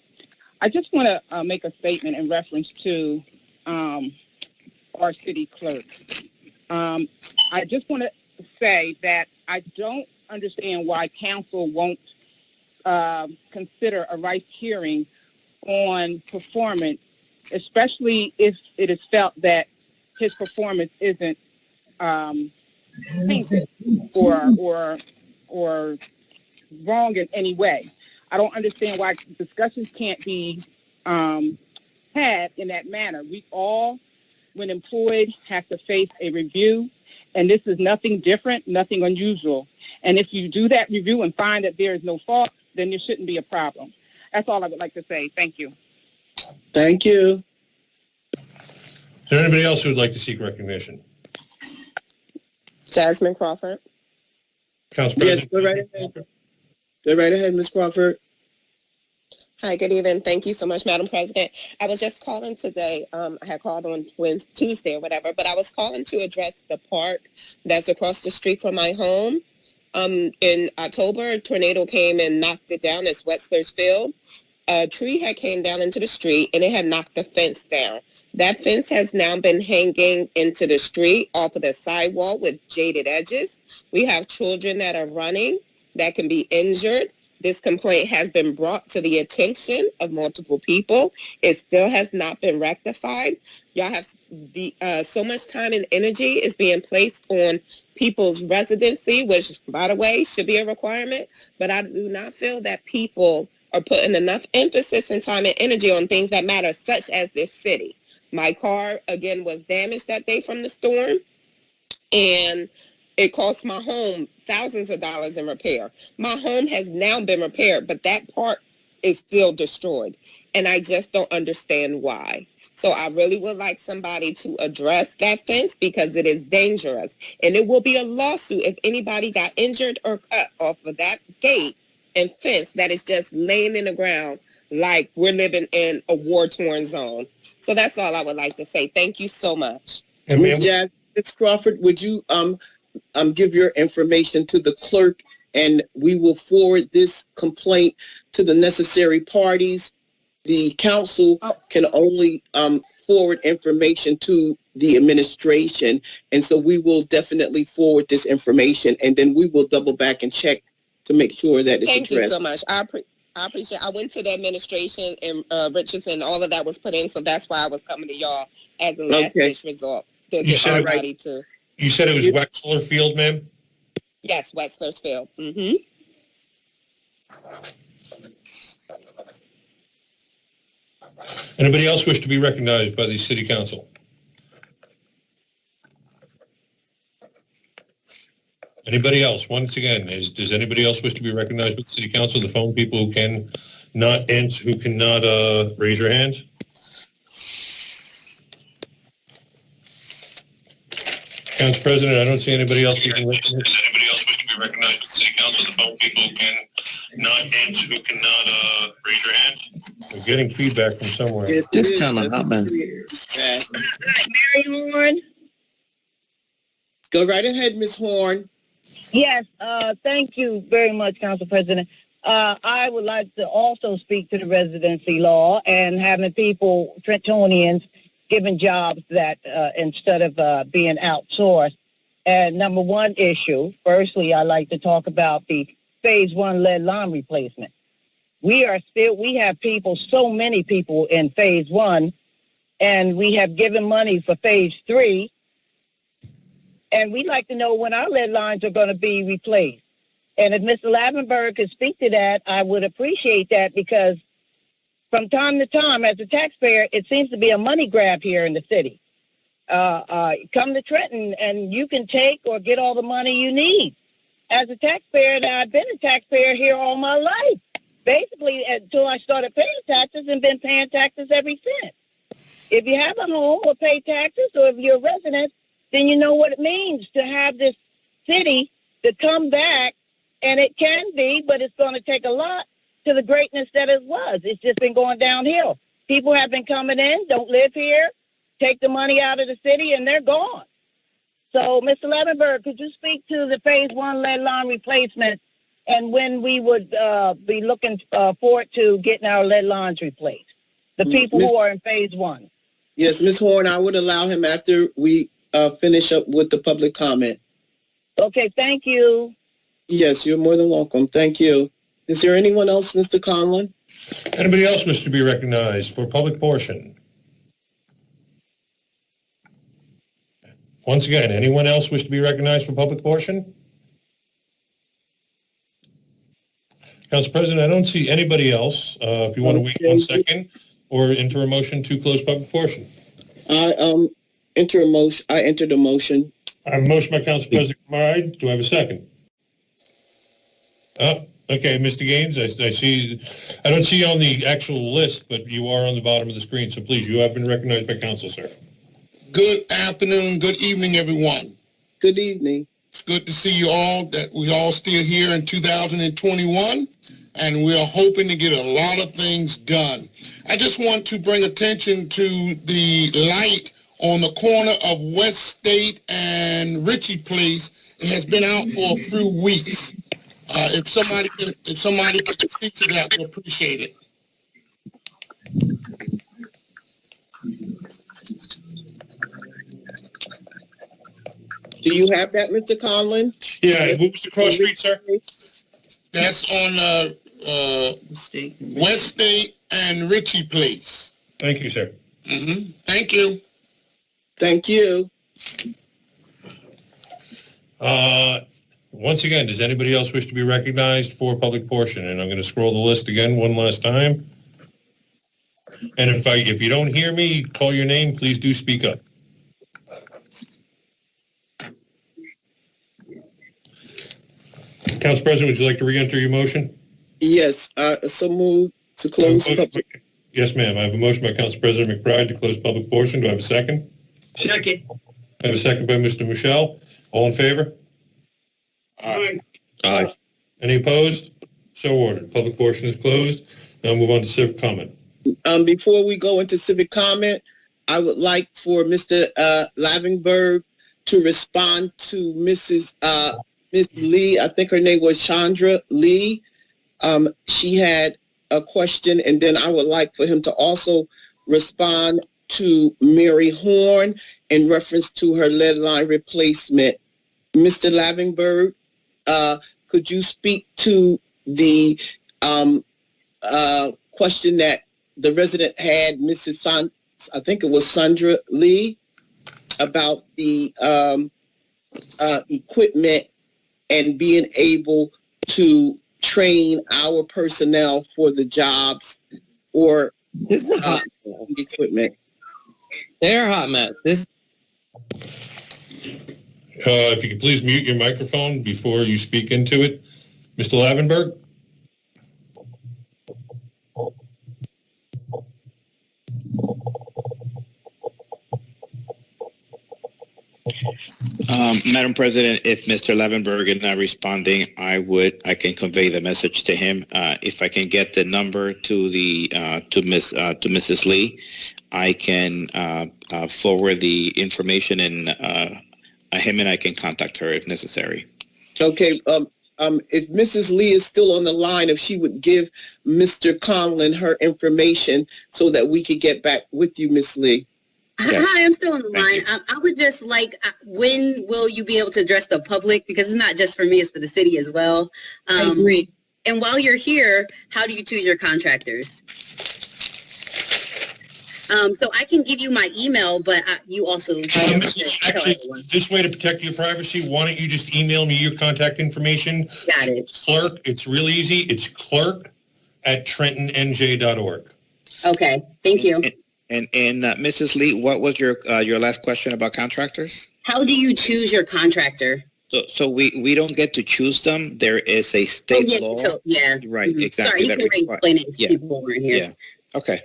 I just want to make a statement in reference to our city clerk. I just want to say that I don't understand why council won't consider a rights hearing on performance, especially if it is felt that his performance isn't tainted or wrong in any way. I don't understand why discussions can't be had in that manner. We all, when employed, have to face a review, and this is nothing different, nothing unusual. And if you do that review and find that there is no fault, then there shouldn't be a problem. That's all I would like to say. Thank you. Thank you. Is there anybody else who would like to seek recognition? Jasmine Crawford. Council President. Yes, go right ahead. Go right ahead, Ms. Crawford. Hi, good evening. Thank you so much, Madam President. I was just calling today. I had called on Tuesday or whatever, but I was calling to address the park that's across the street from my home. In October, a tornado came and knocked it down. It's Wetzler's Field. A tree had came down into the street, and it had knocked the fence down. That fence has now been hanging into the street off of the sidewalk with jaded edges. We have children that are running that can be injured. This complaint has been brought to the attention of multiple people. It still has not been rectified. Y'all have so much time and energy is being placed on people's residency, which, by the way, should be a requirement. But I do not feel that people are putting enough emphasis and time and energy on things that matter, such as this city. My car, again, was damaged that day from the storm, and it cost my home thousands of dollars in repair. My home has now been repaired, but that part is still destroyed, and I just don't understand why. So I really would like somebody to address that fence because it is dangerous, and it will be a lawsuit if anybody got injured or cut off of that gate and fence that is just laying in the ground like we're living in a war-torn zone. So that's all I would like to say. Thank you so much. Ms. Crawford, would you give your information to the clerk, and we will forward this complaint to the necessary parties. The council can only forward information to the administration, and so we will definitely forward this information, and then we will double back and check to make sure that it's addressed. Thank you so much. I appreciate. I went to the administration and Richardson. All of that was put in, so that's why I was coming to y'all as a last ditch result. You said it was Wetzler Field, ma'am? Yes, Wetzler's Field. Mm-hmm. Anybody else wish to be recognized by the City Council? Anybody else? Once again, does anybody else wish to be recognized by the City Council? The phone people who cannot raise your hands. Council President, I don't see anybody else. Does anybody else wish to be recognized by the City Council? The phone people who cannot raise your hand. We're getting feedback from somewhere. Just tell them how, man. Mary Horn. Go right ahead, Ms. Horn. Yes, thank you very much, Council President. I would like to also speak to the residency law and having people, Trentonians, given jobs that instead of being outsourced. And number one issue, firstly, I'd like to talk about the phase 1 lead line replacement. We have people, so many people in phase 1, and we have given money for phase 3. And we'd like to know when our lead lines are going to be replaced. And if Mr. Lavenberg could speak to that, I would appreciate that, because from time to time, as a taxpayer, it seems to be a money grab here in the city. Come to Trenton and you can take or get all the money you need. As a taxpayer, and I've been a taxpayer here all my life, basically until I started paying taxes, and been paying taxes ever since. If you have a home or pay taxes, or if you're a resident, then you know what it means to have this city to come back, and it can be, but it's going to take a lot to the greatness that it was. It's just been going downhill. People have been coming in, don't live here, take the money out of the city, and they're gone. So, Mr. Levenberg, could you speak to the phase 1 lead line replacement and when we would be looking forward to getting our lead lines replaced? The people who are in phase 1. Yes, Ms. Horn, I would allow him after we finish up with the public comment. Okay, thank you. Yes, you're more than welcome. Thank you. Is there anyone else, Mr. Conlon? Anybody else wish to be recognized for public portion? Once again, anyone else wish to be recognized for public portion? Council President, I don't see anybody else. If you want to wait 1 second, or enter a motion to close public portion. I entered a motion. I have a motion by Council President McBride. Do I have a second? Oh, okay, Mr. Gaines, I see. I don't see you on the actual list, but you are on the bottom of the screen. So please, you have been recognized by council, sir. Good afternoon, good evening, everyone. Good evening. It's good to see you all, that we all still here in 2021, and we're hoping to get a lot of things done. I just want to bring attention to the light on the corner of West State and Ritchie Place. It has been out for a few weeks. If somebody can speak to that, we'd appreciate it. Do you have that, Mr. Conlon? Yeah, what was the cross street, sir? That's on West State and Ritchie Place. Thank you, sir. Mm-hmm. Thank you. Thank you. Once again, does anybody else wish to be recognized for public portion? And I'm going to scroll the list again one last time. And if you don't hear me, call your name, please do speak up. Council President, would you like to re-enter your motion? Yes, so move to close public. Yes, ma'am. I have a motion by Council President McBride to close public portion. Do I have a second? Second. I have a second by Mr. Michelle. All in favor? Aye. Aye. Any opposed? So ordered. Public portion is closed. Now move on to civic comment. Before we go into civic comment, I would like for Mr. Lavenberg to respond to Miss Lee. I think her name was Chandra Lee. She had a question, and then I would like for him to also respond to Mary Horn in reference to her lead line replacement. Mr. Lavenberg, could you speak to the question that the resident had, I think it was Sandra Lee, about the equipment and being able to train our personnel for the jobs or equipment. They're hot mess. If you could please mute your microphone before you speak into it. Mr. Lavenberg? Madam President, if Mr. Lavenberg is not responding, I can convey the message to him. If I can get the number to Mrs. Lee, I can forward the information, and him and I can contact her if necessary. Okay. If Mrs. Lee is still on the line, if she would give Mr. Conlon her information so that we could get back with you, Miss Lee. Yes. Hi, I'm still on the line. I would just like, when will you be able to address the public? Because it's not just for me, it's for the city as well. I agree. And while you're here, how do you choose your contractors? So I can give you my email, but you also... Actually, this way to protect your privacy, why don't you just email me your contact information? Got it. Clerk, it's real easy. It's clerk@trentonnj.org. Okay, thank you. And Mrs. Lee, what was your last question about contractors? How do you choose your contractor? So we don't get to choose them. There is a state law. Yeah. Right, exactly. Sorry, you can explain it if people weren't here. Yeah, okay.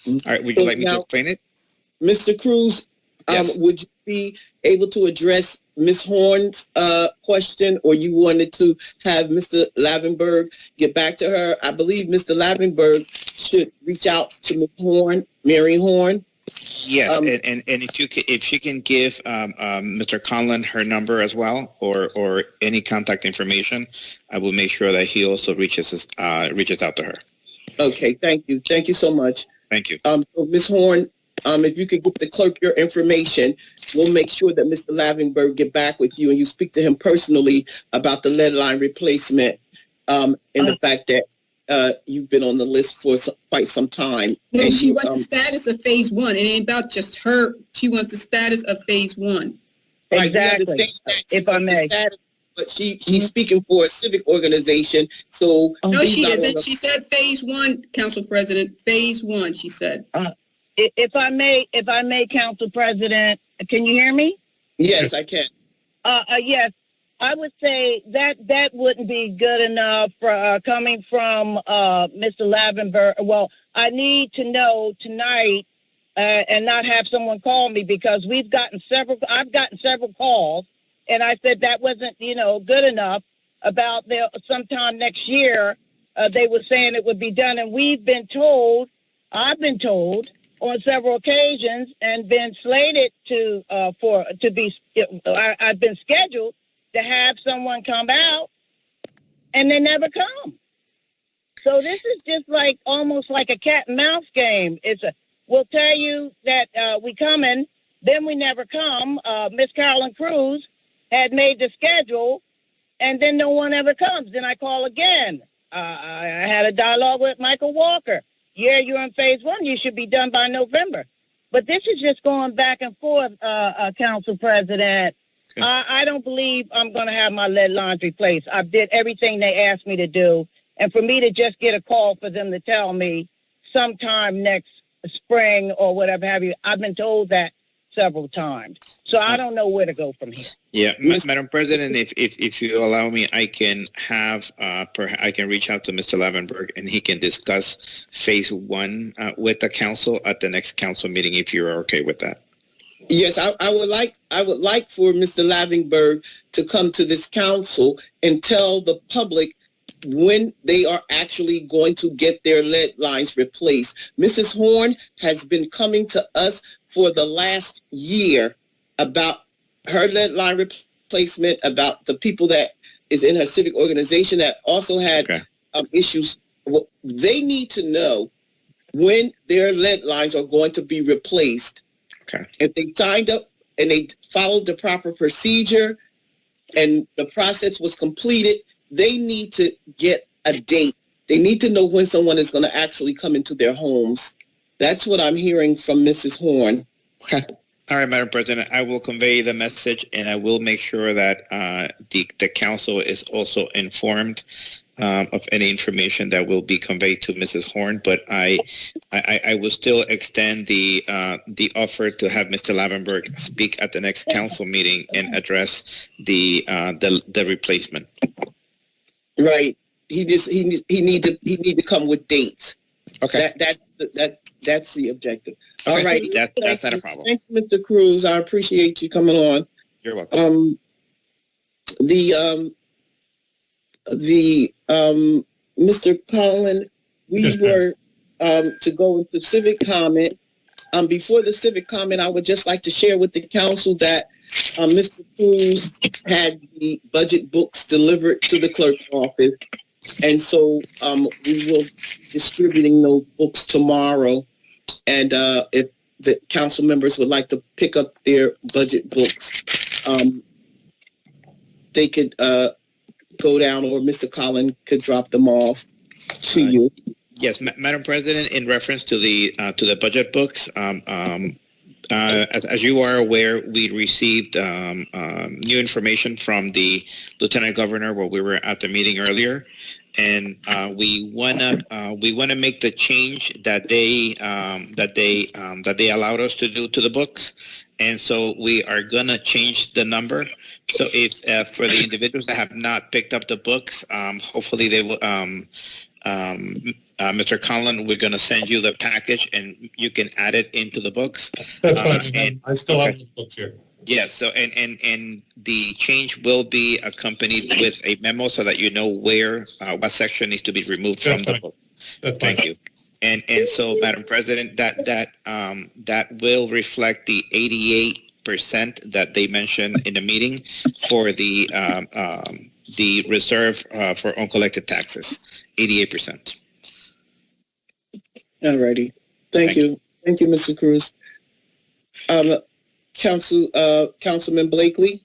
All right, would you like me to explain it? Mr. Cruz, Yes. would you be able to address Ms. Horn's question, or you wanted to have Mr. Lavenberg get back to her? I believe Mr. Lavenberg should reach out to Ms. Horn, Mary Horn. Yes, and if you can give Mr. Conlon her number as well, or any contact information, I will make sure that he also reaches out to her. Okay, thank you. Thank you so much. Thank you. So Ms. Horn, if you could give the clerk your information, we'll make sure that Mr. Lavenberg get back with you and you speak to him personally about the lead line replacement and the fact that you've been on the list for quite some time. No, and she wants the status of phase one. It ain't about just her. She wants the status of phase one. Exactly. If I may. But she's speaking for a civic organization, so... No, she isn't. She said phase one, Council President. Phase one, she said. If I may, Council President, can you hear me? Yes, I can. Yes, I would say that wouldn't be good enough for coming from Mr. Lavenberg. Well, I need to know tonight and not have someone call me, because I've gotten several calls, and I said that wasn't, good enough. About sometime next year, they were saying it would be done, and I've been told on several occasions and been slated I've been scheduled to have someone come out, and they never come. So this is just almost like a cat and mouse game. We'll tell you that we coming, then we never come. Miss Carolyn Cruz had made the schedule, and then no one ever comes. Then I call again. I had a dialogue with Michael Walker. Yeah, you're in phase one. You should be done by November. But this is just going back and forth, Council President. Okay. I don't believe I'm going to have my lead lines replaced. I did everything they asked me to do. And for me to just get a call for them to tell me sometime next spring or whatever have you, I've been told that several times. So I don't know where to go from here. Yeah, Madam President, if you allow me, I can reach out to Mr. Lavenberg, and he can discuss phase one with the council at the next council meeting, if you're okay with that. Yes, I would like for Mr. Lavenberg to come to this council and tell the public when they are actually going to get their lead lines replaced. Mrs. Horn has been coming to us for the last year about her lead line replacement, about the people that is in her civic organization that also had issues. Well, they need to know when their lead lines are going to be replaced. Okay. If they signed up and they followed the proper procedure and the process was completed, they need to get a date. They need to know when someone is going to actually come into their homes. That's what I'm hearing from Mrs. Horn. Okay. All right, Madam President, I will convey the message, and I will make sure that the council is also informed of any information that will be conveyed to Mrs. Horn. But I will still extend the offer to have Mr. Lavenberg speak at the next council meeting and address the replacement. Right. He need to come with dates. Okay. That's the objective. Okay. All right. That's not a problem. Thanks, Mr. Cruz. I appreciate you coming on. You're welcome. Mr. Conlon, we were to go into civic comment. Before the civic comment, I would just like to share with the council that Mr. Cruz had the budget books delivered to the clerk's office, and so we will be distributing those books tomorrow. And if the council members would like to pick up their budget books, they could go down, or Mr. Collin could drop them off to you. Yes, Madam President, in reference to the budget books, as you are aware, we received new information from the Lieutenant Governor while we were at the meeting earlier, and we wanna make the change that they allowed us to do to the books, and so we are gonna change the number. So if for the individuals that have not picked up the books, hopefully they will. Mr. Conlon, we're going to send you the package, and you can add it into the books. That's fine. I still have the books here. Yes. So, and the change will be accompanied with a memo so that you know where what section needs to be removed from the book. Thank you. And so, Madam President, that will reflect the 88% that they mentioned in the meeting for the reserve for uncollected taxes, 88%. All righty. Thank you. Thank you, Mr. Cruz. Councilman Blakely,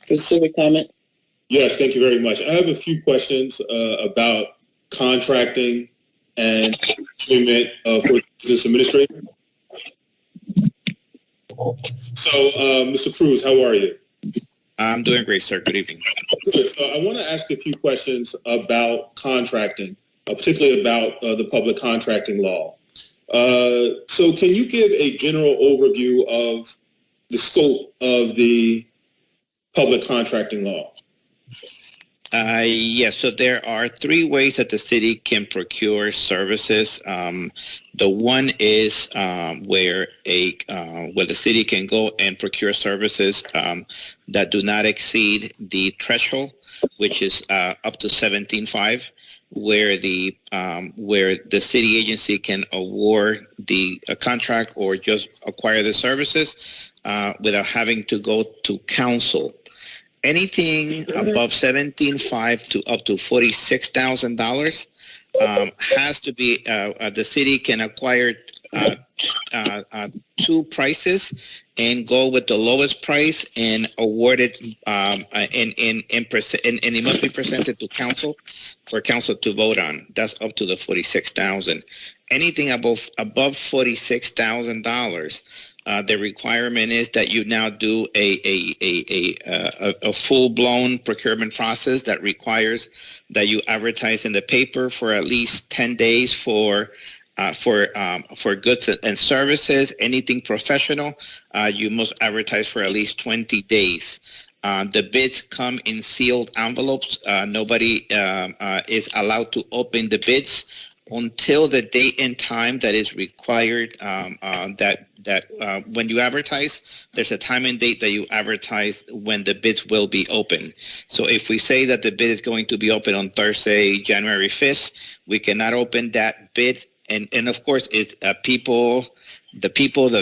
for civic comment. Yes, thank you very much. I have a few questions about contracting and employment for business administrator. So, Mr. Cruz, how are you? I'm doing great, sir. Good evening. Good. So I want to ask a few questions about contracting, particularly about the public contracting law. So can you give a general overview of the scope of the public contracting law? Yes, so there are three ways that the city can procure services. The one is where the city can go and procure services that do not exceed the threshold, which is up to 17.5, where the city agency can award the contract or just acquire the services without having to go to council. Anything above 17.5 to up to $46,000 has to be the city can acquire two prices and go with the lowest price and award it and it must be presented to council for council to vote on. That's up to the $46,000. Anything above $46,000. The requirement is that you now do a full-blown procurement process that requires that you advertise in the paper for at least 10 days for goods and services. Anything professional, you must advertise for at least 20 days. The bids come in sealed envelopes. Nobody is allowed to open the bids until the date and time that is required. When you advertise, there's a time and date that you advertise when the bids will be open. So if we say that the bid is going to be open on Thursday, January 5th, we cannot open that bid. And of course, it's the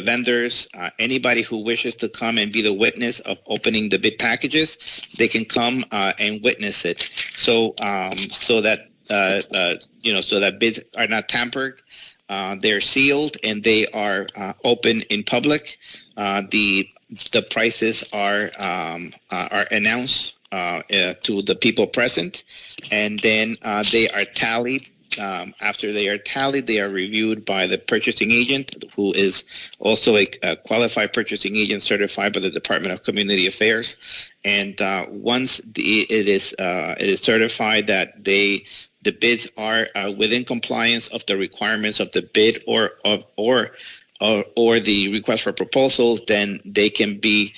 vendors, anybody who wishes to come and be the witness of opening the bid packages, they can come and witness it. So that bids are not tampered. They're sealed and they are open in public. The prices are announced to the people present, and then they are tallied. After they are tallied, they are reviewed by the purchasing agent, who is also a qualified purchasing agent certified by the Department of Community Affairs. And once it is certified that the bids are within compliance of the requirements of the bid or the request for proposals, then they can be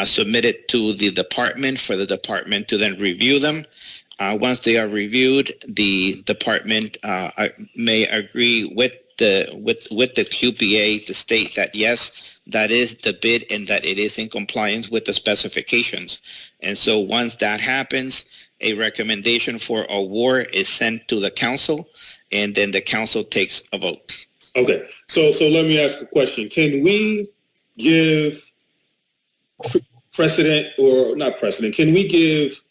submitted to the department for the department to then review them. Once they are reviewed, the department may agree with the QPA to state that yes, that is the bid and that it is in compliance with the specifications. And so once that happens, a recommendation for award is sent to the council, and then the council takes a vote. Okay, so let me ask a question. Can we give precedent, or not precedent, can we give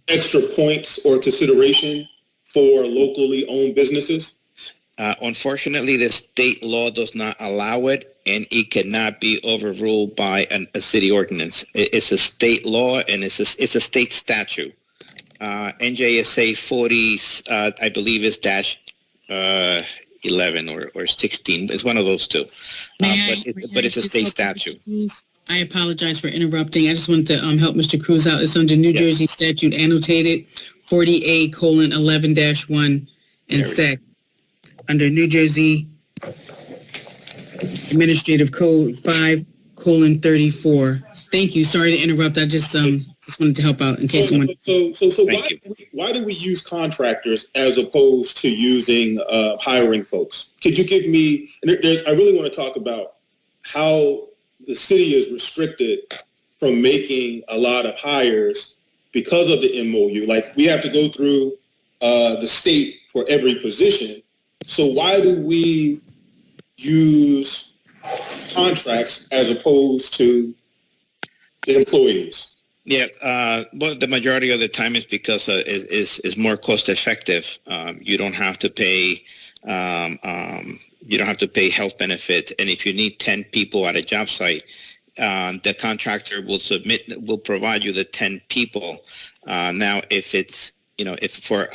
extra points or consideration for locally owned businesses? Unfortunately, the state law does not allow it, and it cannot be overruled by a city ordinance. It's a state law, and it's a state statute. NJSA 40, I believe, is dash 11 or 16. It's one of those two. But it's a state statute. I apologize for interrupting. I just wanted to help Mr. Cruz out. It's under New Jersey statute annotated 40A:11-1 and sec. Under New Jersey Administrative Code 5:34. Thank you. Sorry to interrupt. I just wanted to help out in case someone. So why do we use contractors as opposed to using hiring folks? Could you give me? And I really want to talk about how the city is restricted from making a lot of hires because of the MOU. Like, we have to go through the state for every position. So why do we use contracts as opposed to employees? Yeah, well, the majority of the time is because it's more cost effective. You don't have to pay health benefits, and if you need 10 people at a job site, the contractor will provide you the 10 people. Now, if it's if for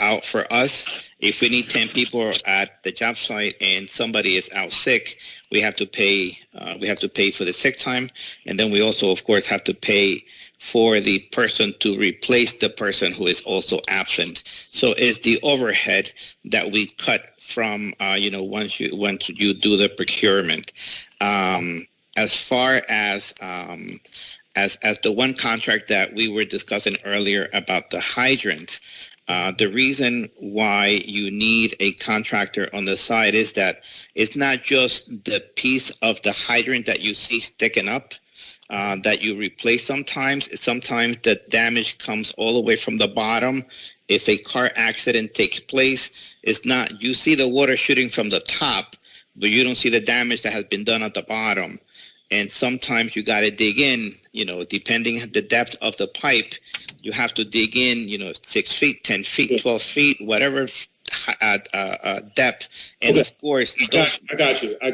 us, if we need 10 people at the job site and somebody is out sick, we have to pay for the sick time, and then we also, of course, have to pay for the person to replace the person who is also absent. So it's the overhead that we cut from once you do the procurement. As far as the one contract that we were discussing earlier about the hydrants, the reason why you need a contractor on the side is that it's not just the piece of the hydrant that you see sticking up that you replace sometimes. Sometimes the damage comes all the way from the bottom. If a car accident takes place, it's not, you see the water shooting from the top, but you don't see the damage that has been done at the bottom. And sometimes you got to dig in, depending on the depth of the pipe, you have to dig in, 6 feet, 10 feet, 12 feet, whatever depth. And of course, I got you. I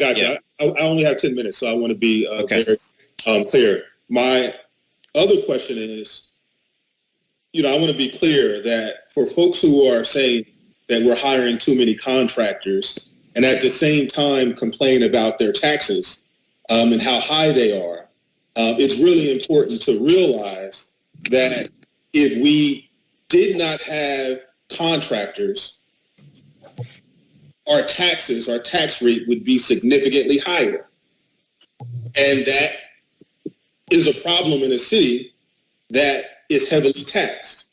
only have 10 minutes, so I want to be very clear. My other question is, I want to be clear that for folks who are saying that we're hiring too many contractors and at the same time complain about their taxes, and how high they are, it's really important to realize that if we did not have contractors, our tax rate would be significantly higher. And that is a problem in a city that is heavily taxed.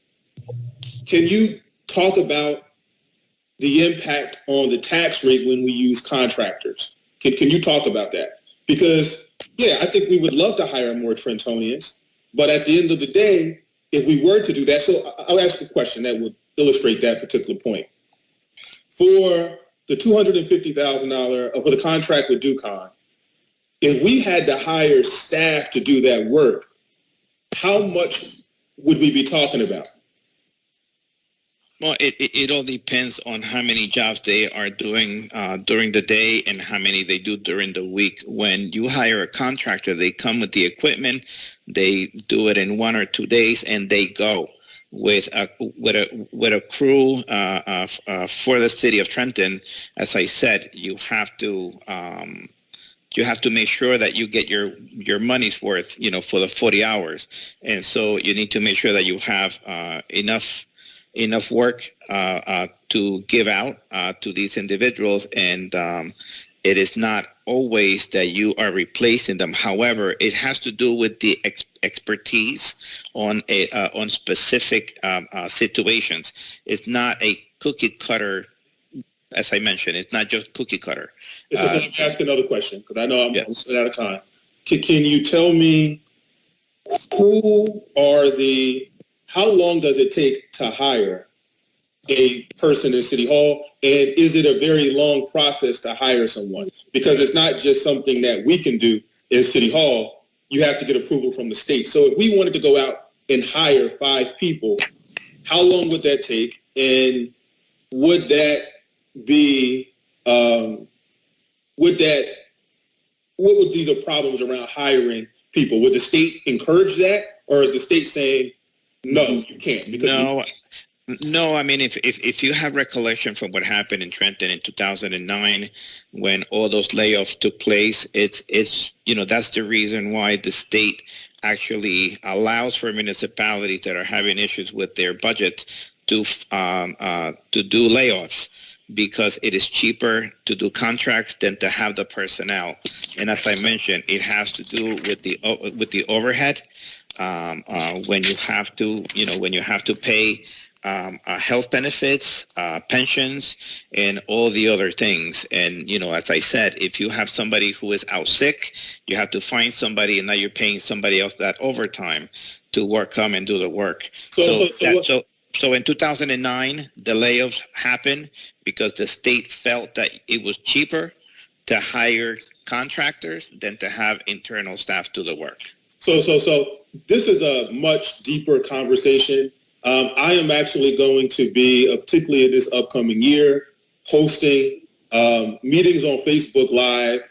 Can you talk about the impact on the tax rate when we use contractors? Can you talk about that? Because, I think we would love to hire more Trentonians, but at the end of the day, if we were to do that, so I'll ask a question that would illustrate that particular point. For the $250,000, for the contract with Ducon, if we had to hire staff to do that work, how much would we be talking about? Well, it all depends on how many jobs they are doing during the day and how many they do during the week. When you hire a contractor, they come with the equipment, they do it in 1 or 2 days, and they go. With a crew for the city of Trenton, as I said, you have to make sure that you get your money's worth, for the 40 hours, and so you need to make sure that you have enough work to give out to these individuals, and it is not always that you are replacing them. However, it has to do with the expertise on specific situations. It's not a cookie cutter, as I mentioned. It's not just cookie cutter. Let me ask another question, because I know I'm out of time. Can you tell me how long does it take to hire a person in City Hall? And is it a very long process to hire someone? Because it's not just something that we can do in City Hall. you have to get approval from the state. So if we wanted to go out and hire 5 people, how long would that take? And would that be, what would be the problems around hiring people? Would the state encourage that? Or is the state saying, no, you can't? Because No, I mean, if you have recollection from what happened in Trenton in 2009, when all those layoffs took place, it's that's the reason why the state actually allows for municipalities that are having issues with their budget to do layoffs, because it is cheaper to do contracts than to have the personnel. And as I mentioned, it has to do with the overhead. When you have to pay health benefits, pensions, and all the other things. And, as I said, if you have somebody who is out sick, you have to find somebody, and now you're paying somebody else that overtime to come and do the work. So in 2009, the layoffs happened because the state felt that it was cheaper to hire contractors than to have internal staff do the work. So this is a much deeper conversation. I am actually going to be, particularly in this upcoming year, hosting meetings on Facebook Live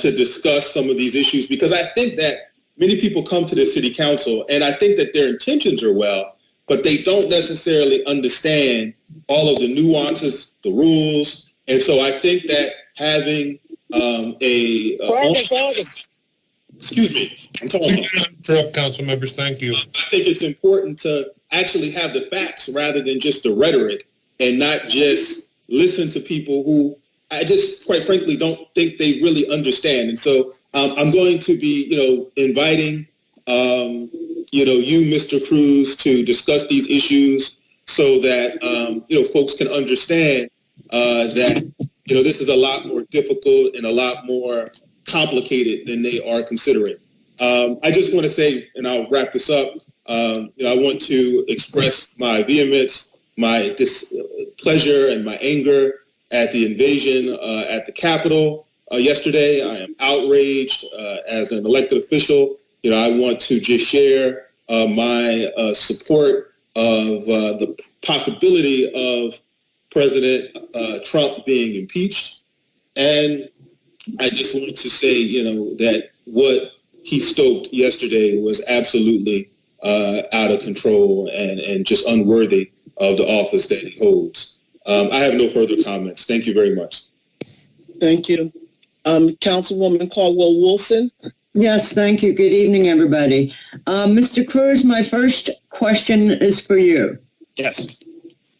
to discuss some of these issues, because I think that many people come to the city council and I think that their intentions are well, but they don't necessarily understand all of the nuances, the rules. And so I think that having excuse me, I'm talking. Interrupt, council members. Thank you. I think it's important to actually have the facts rather than just the rhetoric, and not just listen to people who I just, quite frankly, don't think they really understand. And so I'm going to be, inviting, you, Mr. Cruz, to discuss these issues so that, folks can understand that, this is a lot more difficult and a lot more complicated than they are considering. I just want to say, and I'll wrap this up, I want to express my vehemence, my displeasure and my anger at the invasion at the Capitol yesterday. I am outraged as an elected official. I want to just share my support of the possibility of President Trump being impeached. And I just want to say, that what he stoked yesterday was absolutely out of control and just unworthy of the office that he holds. I have no further comments. Thank you very much. Thank you. Councilwoman Caldwell-Wilson. Yes, thank you. Good evening, everybody. Mr. Cruz, my first question is for you. Yes.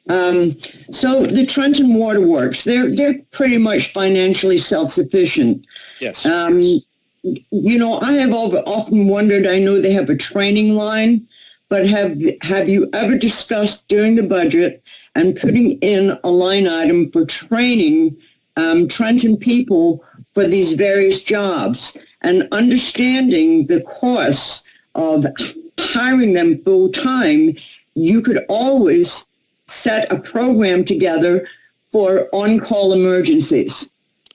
So the Trenton Waterworks, they're pretty much financially self-sufficient. Yes. I have often wondered, I know they have a training line, but have you ever discussed during the budget and putting in a line item for training Trenton people for these various jobs and understanding the costs of hiring them full time? You could always set a program together for on-call emergencies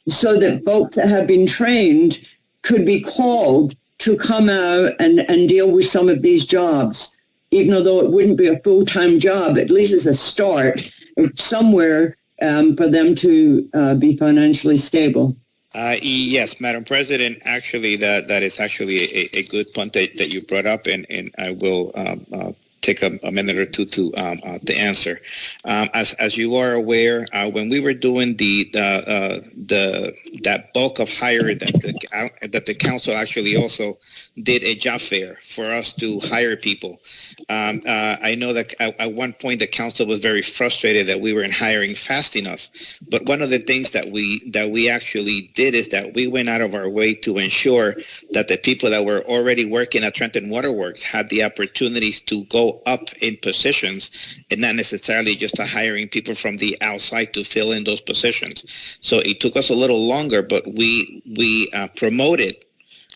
so that folks that have been trained could be called to come out and deal with some of these jobs. Even though it wouldn't be a full-time job, at least as a start, somewhere for them to be financially stable. Yes, Madam President, actually, that is actually a good point that you brought up, and I will take a minute or two to answer. As you are aware, when we were doing that bulk of hire that the council actually also did a job fair for us to hire people. I know that at one point the council was very frustrated that we weren't hiring fast enough. But one of the things that we actually did is that we went out of our way to ensure that the people that were already working at Trenton Waterworks had the opportunities to go up in positions, and not necessarily just hiring people from the outside to fill in those positions. So it took us a little longer, but we promoted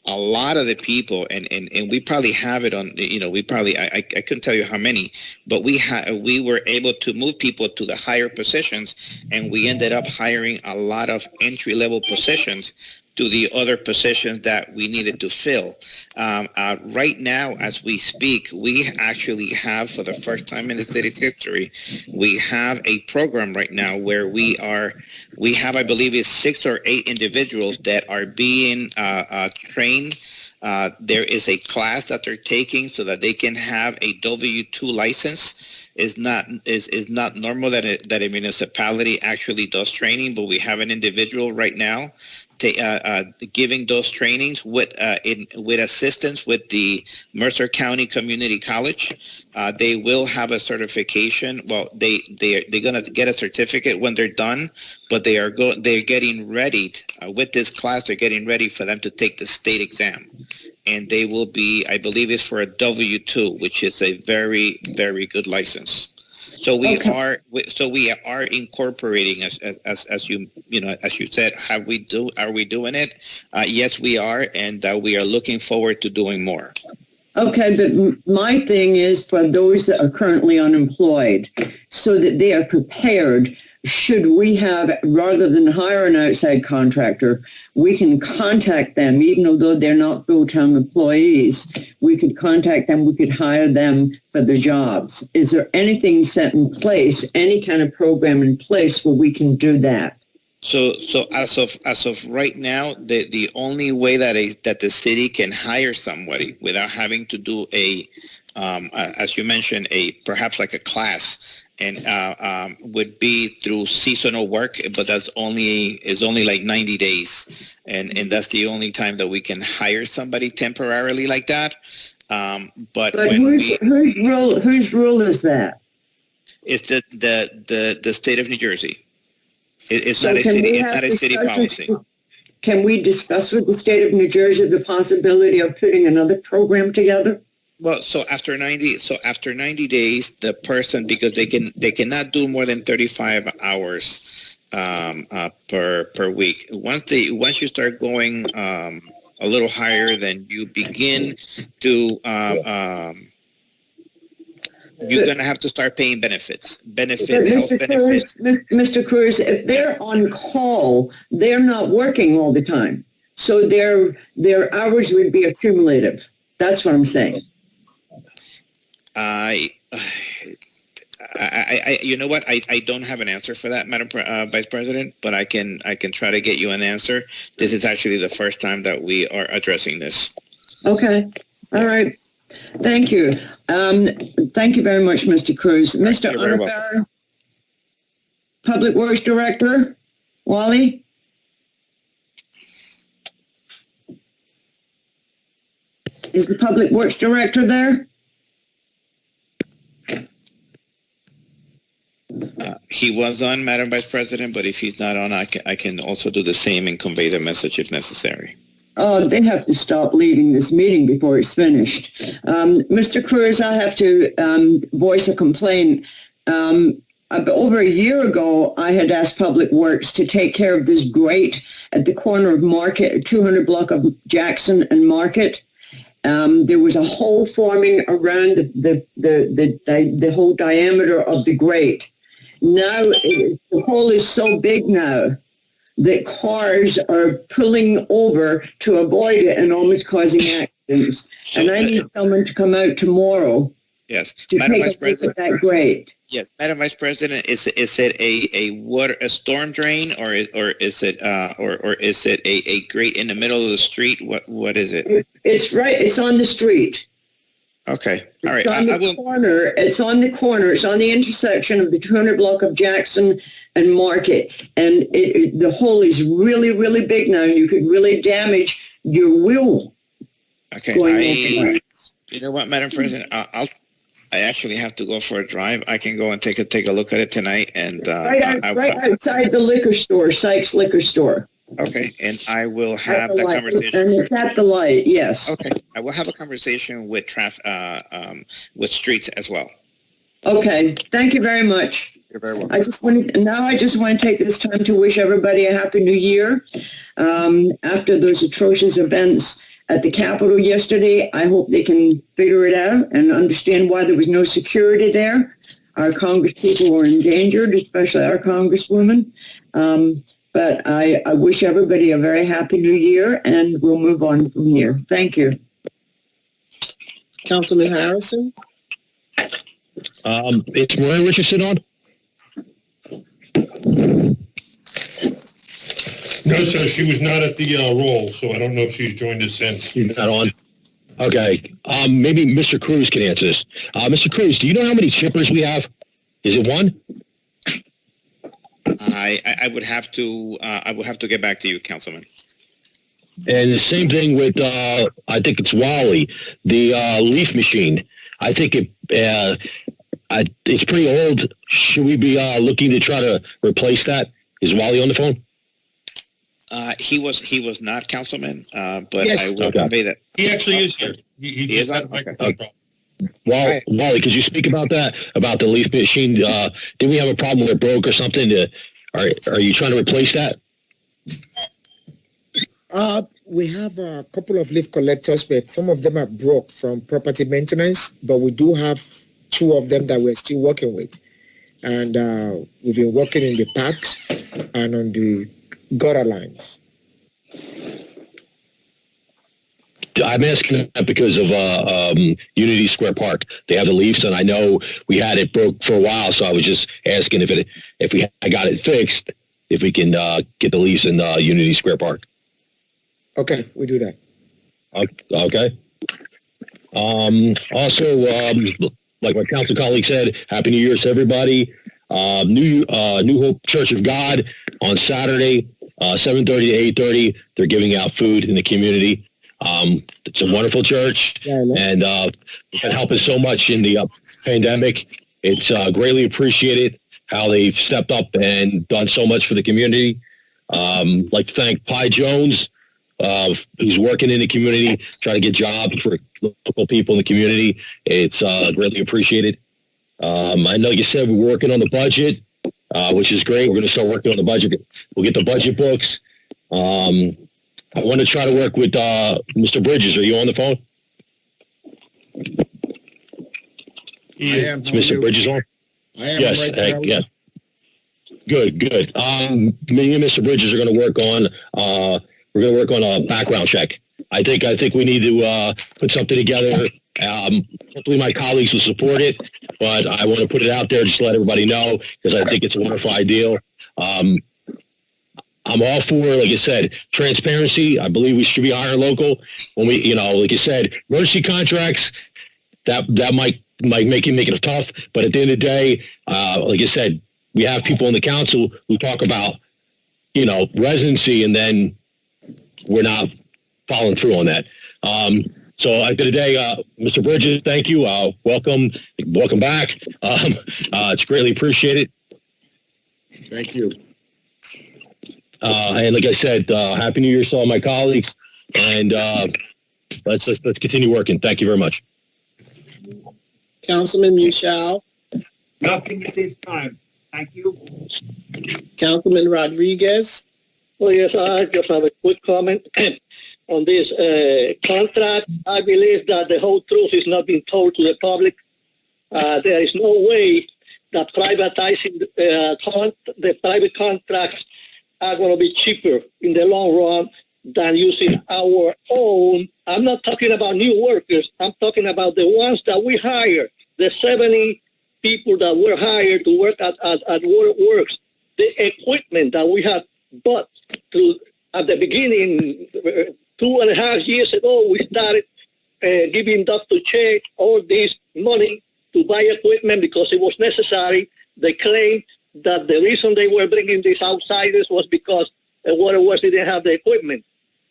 a lot of the people, and we probably have it on, I couldn't tell you how many, but we were able to move people to the higher positions, and we ended up hiring a lot of entry-level positions to the other positions that we needed to fill. Right now, as we speak, we actually have, for the first time in the city's history, we have a program right now where we have, I believe, it's 6 or 8 individuals that are being trained. There is a class that they're taking so that they can have a W-2 license. Is not normal that a municipality actually does training, but we have an individual right now giving those trainings with assistance with the Mercer County Community College. They will have a certification. Well, they're going to get a certificate when they're done, but they're getting ready with this class. They're getting ready for them to take the state exam, and they will be, I believe, it's for a W-2, which is a very, very good license. So we are incorporating as you said. Are we doing it? Yes, we are, and we are looking forward to doing more. Okay, but my thing is for those that are currently unemployed, so that they are prepared. Should we have, rather than hire an outside contractor, we can contact them, even though they're not full-time employees. We could contact them, we could hire them for the jobs. Is there anything set in place, any kind of program in place where we can do that? So as of right now, the only way that the city can hire somebody without having to do as you mentioned, perhaps like a class, and would be through seasonal work, but is only like 90 days, and that's the only time that we can hire somebody temporarily like that. But whose rule is that? It's the state of New Jersey. It's not a city policy. Can we discuss with the state of New Jersey the possibility of putting another program together? Well, so after 90 days, the person, because they cannot do more than 35 hours per week. Once you start going a little higher, then you begin to you're going to have to start paying health benefits. Mr. Cruz, if they're on call, they're not working all the time, so their hours would be accumulative. That's what I'm saying. You know what? I don't have an answer for that, Madam Vice President, but I can try to get you an answer. This is actually the first time that we are addressing this. Okay. All right. Thank you. Thank you very much, Mr. Cruz. Mr. Unfair, Public Works Director, Wally? Is the Public Works Director there? He was on, Madam Vice President, but if he's not on, I can also do the same and convey the message if necessary. Oh, they have to stop leaving this meeting before it's finished. Mr. Cruz, I have to voice a complaint. Over a year ago, I had asked Public Works to take care of this grate at the corner of Market, 200 block of Jackson and Market. There was a hole forming around the whole diameter of the grate. Now, the hole is so big now that cars are pulling over to avoid it and almost causing accidents. And I need someone to come out tomorrow. Yes, to Madam take Vice President. That grate. Yes, Madam Vice President, is it a storm drain, or is it a grate in the middle of the street? What is it? It's right. It's on the street. Okay. All right. It's on the corner. It's on the corner. It's on the intersection of the 200 block of Jackson and Market. And the hole is really, really big now. You could really damage your wheel. Okay. Going you know what, Madam President? I actually have to go for a drive. I can go and take a look at it tonight. And right outside the liquor store, Sykes Liquor Store. Okay, and I will have that conversation. And it's at the light, yes. Okay, I will have a conversation with with streets as well. Okay, thank you very much. You're very welcome. I just want to take this time to wish everybody a happy new year. After those atrocious events at the Capitol yesterday, I hope they can figure it out and understand why there was no security there. Our Congress people were endangered, especially our Congresswoman. But I wish everybody a very happy new year, and we'll move on from here. Thank you. Councilman Harrison? It's Maria Richardson on? No, sir, she was not at the roll, so I don't know if she's joined us since. She's not on? Okay. Maybe Mr. Cruz can answer this. Mr. Cruz, do you know how many chippers we have? Is it one? I would have to get back to you, Councilman. And the same thing with, I think it's Wally, the leaf machine. I think it's pretty old. Should we be looking to try to replace that? Is Wally on the phone? He was not, Councilman, but yes. I will convey that. He actually is here. He is not. Okay. Wally, could you speak about that? About the leaf machine? Did we have a problem where it broke or something? Are you trying to replace that? We have a couple of leaf collectors, but some of them are broke from property maintenance, but we do have 2 of them that we're still working with. And we've been working in the parks and on the gutter lines. I'm asking that because of Unity Square Park. They have the leaves, and I know we had it broke for a while, so I was just asking if I got it fixed, if we can get the leaves in Unity Square Park. Okay, we do that. Okay. Also, like my council colleague said, Happy New Year to everybody. New Hope Church of God on Saturday, 7:30 to 8:30. They're giving out food in the community. It's a wonderful church, and it's been helping so much in the pandemic. It's greatly appreciated how they've stepped up and done so much for the community. Like to thank Pi Jones, who's working in the community, trying to get jobs for local people in the community. It's greatly appreciated. I know you said we're working on the budget, which is great. We're going to start working on the budget. We'll get the budget books. I want to try to work with Mr. Bridges. Are you on the phone? I am. Is Mr. Bridges on? I am. Yes. Right yeah. Good. Me and Mr. Bridges are going to work on. We're going to work on a background check. I think we need to put something together. Hopefully my colleagues will support it, but I want to put it out there just to let everybody know because I think it's a wonderful idea. I'm all for, like I said, transparency. I believe we should be hiring local. When we, like I said, emergency contracts, that might make it tough. But at the end of the day, like I said, we have people in the council who talk about, residency, and then we're not following through on that. So at the end of the day, Mr. Bridges, thank you. Welcome back. It's greatly appreciated. Thank you. And like I said, Happy New Year to all my colleagues, and let's continue working. Thank you very much. Councilman Michelle? Nothing at this time. Thank you. Councilman Rodriguez? Well, yes, I just have a quick comment on this contract. I believe that the whole truth is not being told to the public. There is no way that privatizing the private contracts are going to be cheaper in the long run than using our own. I'm not talking about new workers. I'm talking about the ones that we hire, the 70 people that were hired to work at Works, the equipment that we had bought at the beginning, 2.5 years ago, we started giving Dr. Che all this money to buy equipment because it was necessary. They claimed that the reason they were bringing these outsiders was because Waterworks didn't have the equipment.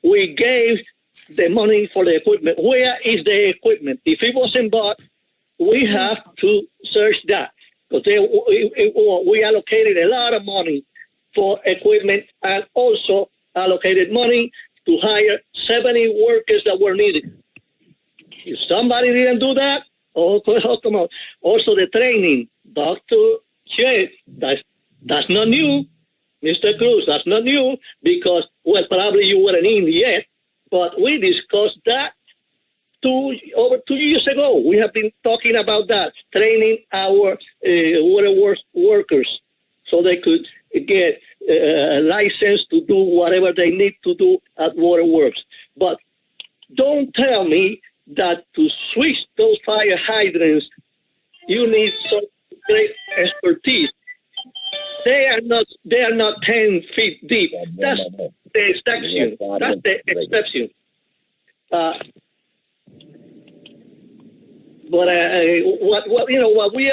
We gave the money for the equipment. Where is the equipment? If it wasn't bought, we have to search that because we allocated a lot of money for equipment and also allocated money to hire 70 workers that were needed. If somebody didn't do that, come on. Also the training, Dr. Che, that's not new. Mr. Cruz, that's not new because, well, probably you weren't in yet, but we discussed that over 2 years ago. We have been talking about that, training our Waterworks workers so they could get license to do whatever they need to do at waterworks. But don't tell me that to switch those fire hydrants, you need some great expertise. They are not 10 feet deep. That's the exception. That's the exception. But what we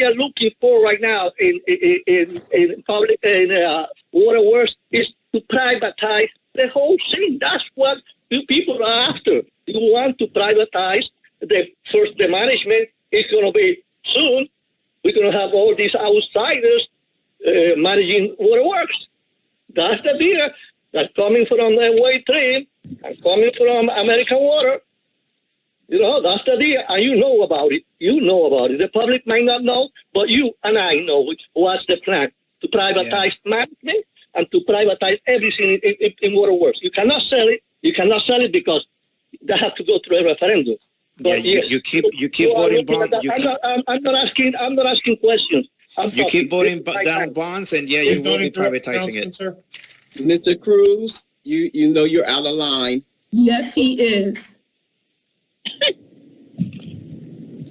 are looking for right now in public waterworks is to privatize the whole thing. That's what you people are after. You want to privatize the management is going to be soon. We're going to have all these outsiders managing waterworks. That's the deal. That's coming from the Way Train and coming from American Water. You know, that's the deal. And you know about it. You know about it. The public might not know, but you and I know what's the plan to privatize management and to privatize everything in waterworks. You cannot sell it. You cannot sell it because they have to go through a referendum. But you keep voting bonds. I'm not asking questions. You keep voting down bonds, and you will be privatizing it. Mr. Cruz, you know you're out of line. Yes, he is.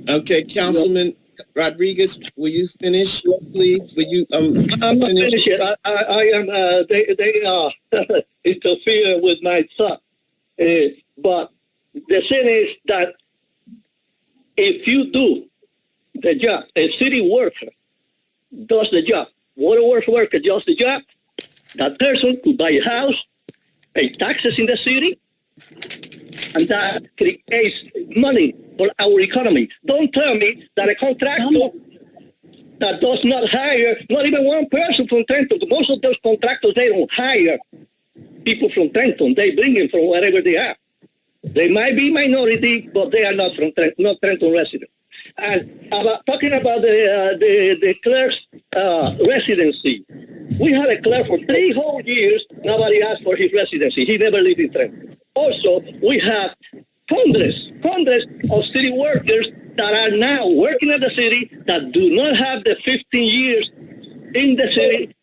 Okay, Councilman Rodriguez, will you finish, please? Will you I'm not finished yet. I am. They interfere with my son. But the thing is that if you do the job, a city worker does the job, waterworks worker does the job, that person could buy a house, pay taxes in the city, and that creates money for our economy. Don't tell me that a contractor that does not hire not even one person from Trenton. Most of those contractors, they don't hire people from Trenton. They bring them from wherever they are. They might be minority, but they are not from not Trenton residents. And talking about the clerk's residency, we had a clerk for 3 whole years. Nobody asked for his residency. He never lived in Trenton. Also, we have hundreds of city workers that are now working at the city that do not have the 15 years in the city,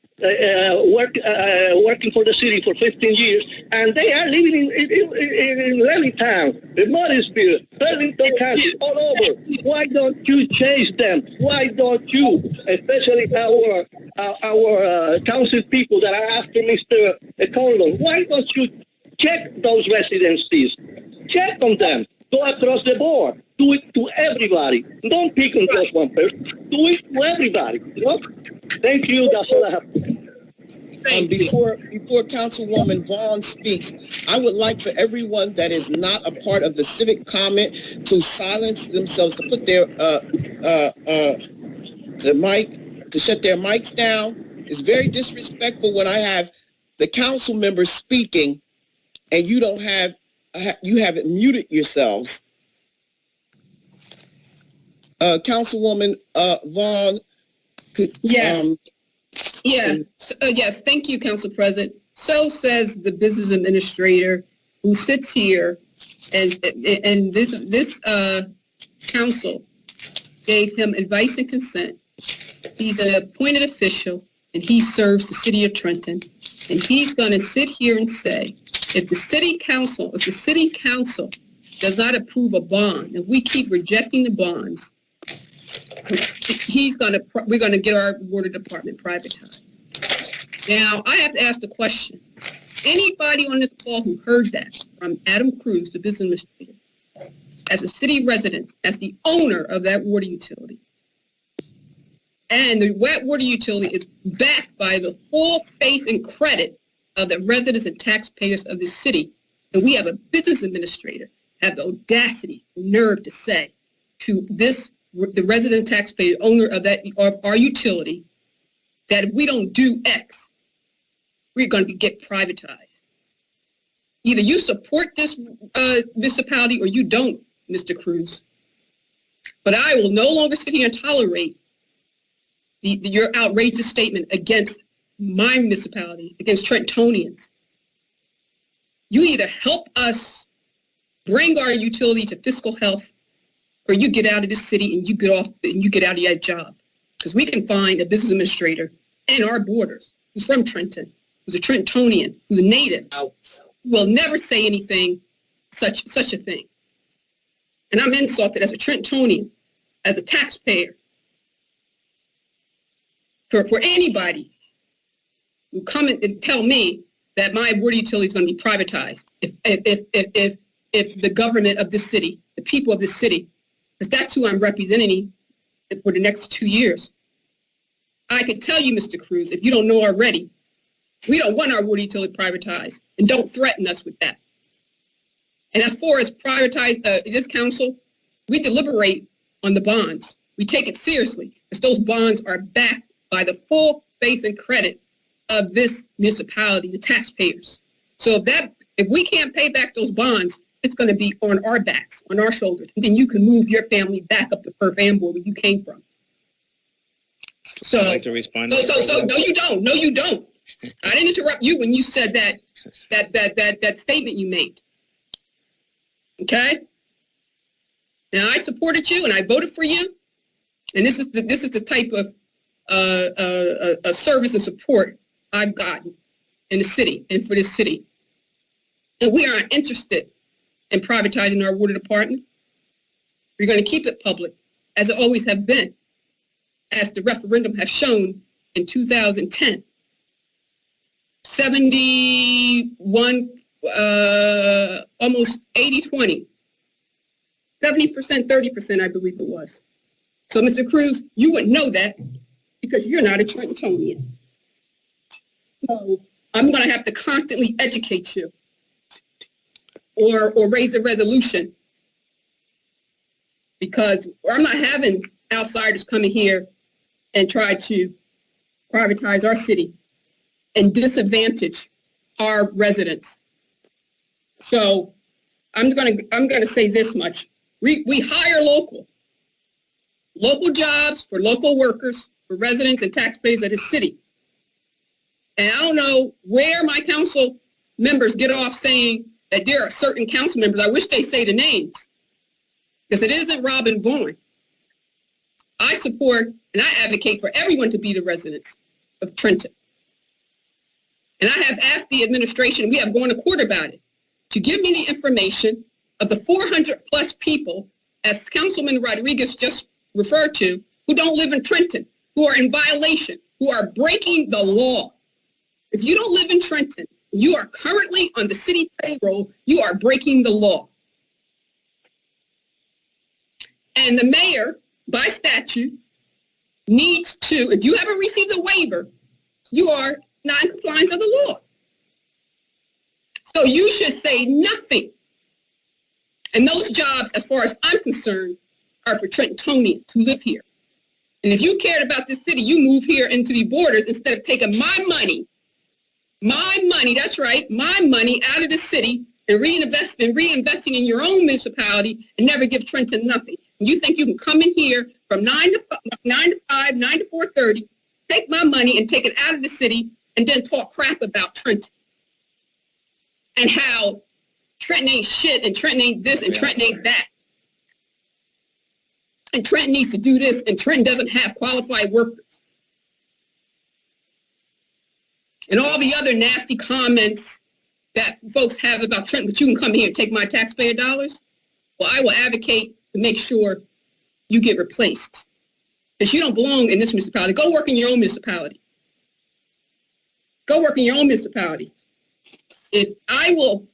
working for the city for 15 years, and they are living in Levittown, in Murraysville, Burlington County, all over. Why don't you chase them? Why don't you, especially our council people that are after Mr. Conlon, why don't you check those residencies? Check on them. Go across the board. Do it to everybody. Don't pick on just one person. Do it to everybody. You know? Thank you. That's all I have to say. Before Councilwoman Vaughn speaks, I would like for everyone that is not a part of the civic comment to silence themselves, to put their to shut their mics down. It's very disrespectful when I have the council members speaking and you don't have you haven't muted yourselves. Councilwoman Vaughn. Yes. Yes. Thank you, Council President. So says the business administrator who sits here, and this council gave him advice and consent. He's an appointed official, and he serves the city of Trenton. And he's going to sit here and say, if the city council does not approve a bond, if we keep rejecting the bonds, we're going to get our water department privatized. Now, I have to ask the question. Anybody on this call who heard that from Adam Cruz, the business administrator, as a city resident, as the owner of that water utility, and the wet water utility is backed by the full faith and credit of the residents and taxpayers of the city, and we have a business administrator have the audacity, nerve to say to the resident taxpayer, owner of that our utility, that if we don't do X, we're going to get privatized. Either you support this municipality or you don't, Mr. Cruz. But I will no longer sit here and tolerate your outrageous statement against my municipality, against Trentonians. You either help us bring our utility to fiscal health, or you get out of this city and you get out of that job. Because we can find a business administrator in our borders who's from Trenton, who's a Trentonian, who's a native, will never say anything such a thing. And I'm insulted as a Trentonian, as a taxpayer, for anybody who come and tell me that my water utility is going to be privatized if the government of this city, the people of this city, because that's who I'm representing for the next 2 years. I can tell you, Mr. Cruz, if you don't know already, we don't want our water utility privatized, and don't threaten us with that. And as far as privatize this council, we deliberate on the bonds. We take it seriously, because those bonds are backed by the full faith and credit of this municipality, the taxpayers. So if we can't pay back those bonds, it's going to be on our backs, on our shoulders. And then you can move your family back up to Perth Amboy where you came from. So, I'd like to respond. So no, you don't. No, you don't. I didn't interrupt you when you said that statement you made. Okay? Now, I supported you and I voted for you. And this is the type of service and support I've gotten in the city and for this city. And we aren't interested in privatizing our water department. We're going to keep it public, as it always have been, as the referendum has shown in 2010. 71, almost 80-20. 70%, 30%, I believe it was. So, Mr. Cruz, you wouldn't know that because you're not a Trentonian. So I'm going to have to constantly educate you or raise a resolution, because I'm not having outsiders coming here and try to privatize our city and disadvantage our residents. So I'm going to say this much. We hire local jobs for local workers, for residents and taxpayers of this city. And I don't know where my council members get off saying that there are certain council members. I wish they say the names, because it isn't Robin Vaughn. I support and I advocate for everyone to be the residents of Trenton. And I have asked the administration, we have gone to court about it, to give me the information of the 400 plus people, as Councilman Rodriguez just referred to, who don't live in Trenton, who are in violation, who are breaking the law. If you don't live in Trenton, you are currently on the city payroll, you are breaking the law. And the mayor, by statute, needs to, if you haven't received a waiver, you are not in compliance of the law. So you should say nothing. And those jobs, as far as I'm concerned, are for Trentonians who live here. And if you cared about this city, you move here into the borders instead of taking my money, that's right, my money out of the city and reinvesting in your own municipality and never give Trenton nothing. And you think you can come in here from 9 to 5, 9 to 4:30, take my money and take it out of the city and then talk crap about Trenton and how Trenton ain't shit and Trenton ain't this and Trenton ain't that. And Trenton needs to do this and Trenton doesn't have qualified workers. And all the other nasty comments that folks have about Trenton, but you can come here and take my taxpayer dollars. Well, I will advocate to make sure you get replaced. Because you don't belong in this municipality. Go work in your own municipality. Go work in your own municipality. If I will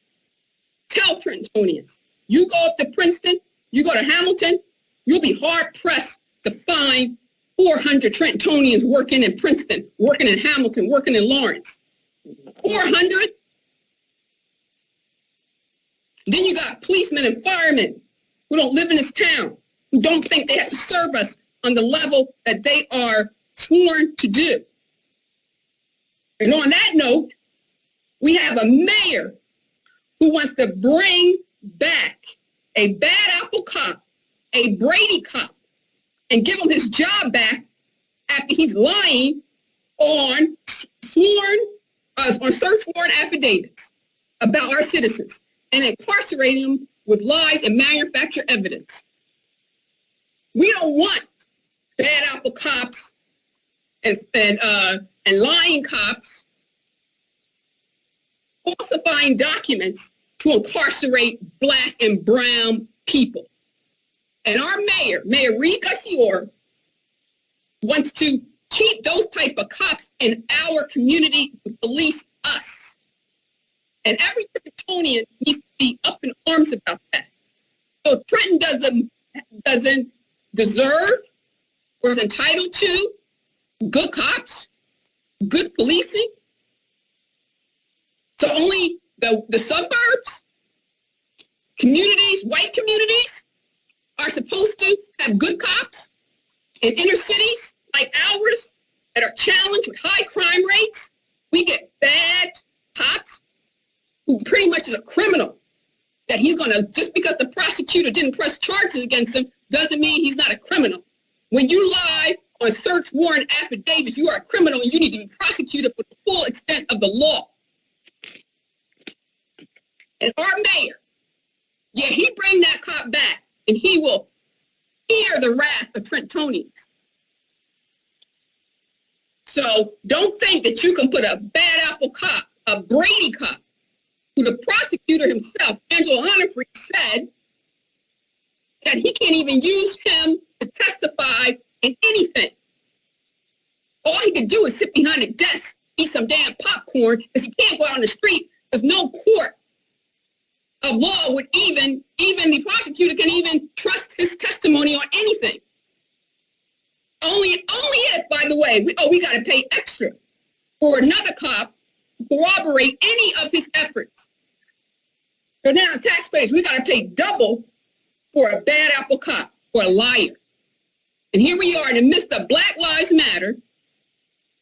tell Trentonians, you go up to Princeton, you go to Hamilton, you'll be hard-pressed to find 400 Trentonians working in Princeton, working in Hamilton, working in Lawrence. 400? Then you got policemen and firemen who don't live in this town, who don't think they have to serve us on the level that they are sworn to do. And on that note, we have a mayor who wants to bring back a bad apple cop, a Brady cop, and give him his job back after he's lying on search warrant affidavits about our citizens and incarcerating them with lies and manufactured evidence. We don't want bad apple cops and lying cops falsifying documents to incarcerate Black and brown people. And our Mayor Reed Gussior, wants to keep those type of cops in our community to police us. And every Trentonian needs to be up in arms about that. So Trenton doesn't deserve or is entitled to good cops, good policing. So only the suburbs, communities, white communities, are supposed to have good cops. In inner cities like ours that are challenged with high crime rates, we get bad cops who pretty much is a criminal. That he's going to, just because the prosecutor didn't press charges against him, doesn't mean he's not a criminal. When you lie on search warrant affidavits, you are a criminal and you need to be prosecuted for the full extent of the law. And our mayor, yeah, he bring that cop back and he will hear the wrath of Trentonians. So don't think that you can put a bad apple cop, a Brady cop, who the prosecutor himself, Angela Onifree, said that he can't even use him to testify in anything. All he could do is sit behind a desk, eat some damn popcorn, because he can't go out on the street, because no court of law would even the prosecutor can even trust his testimony on anything. Only if, by the way, we got to pay extra for another cop to corroborate any of his efforts. So now, taxpayers, we got to pay double for a bad apple cop, for a liar. And here we are in the midst of Black Lives Matter,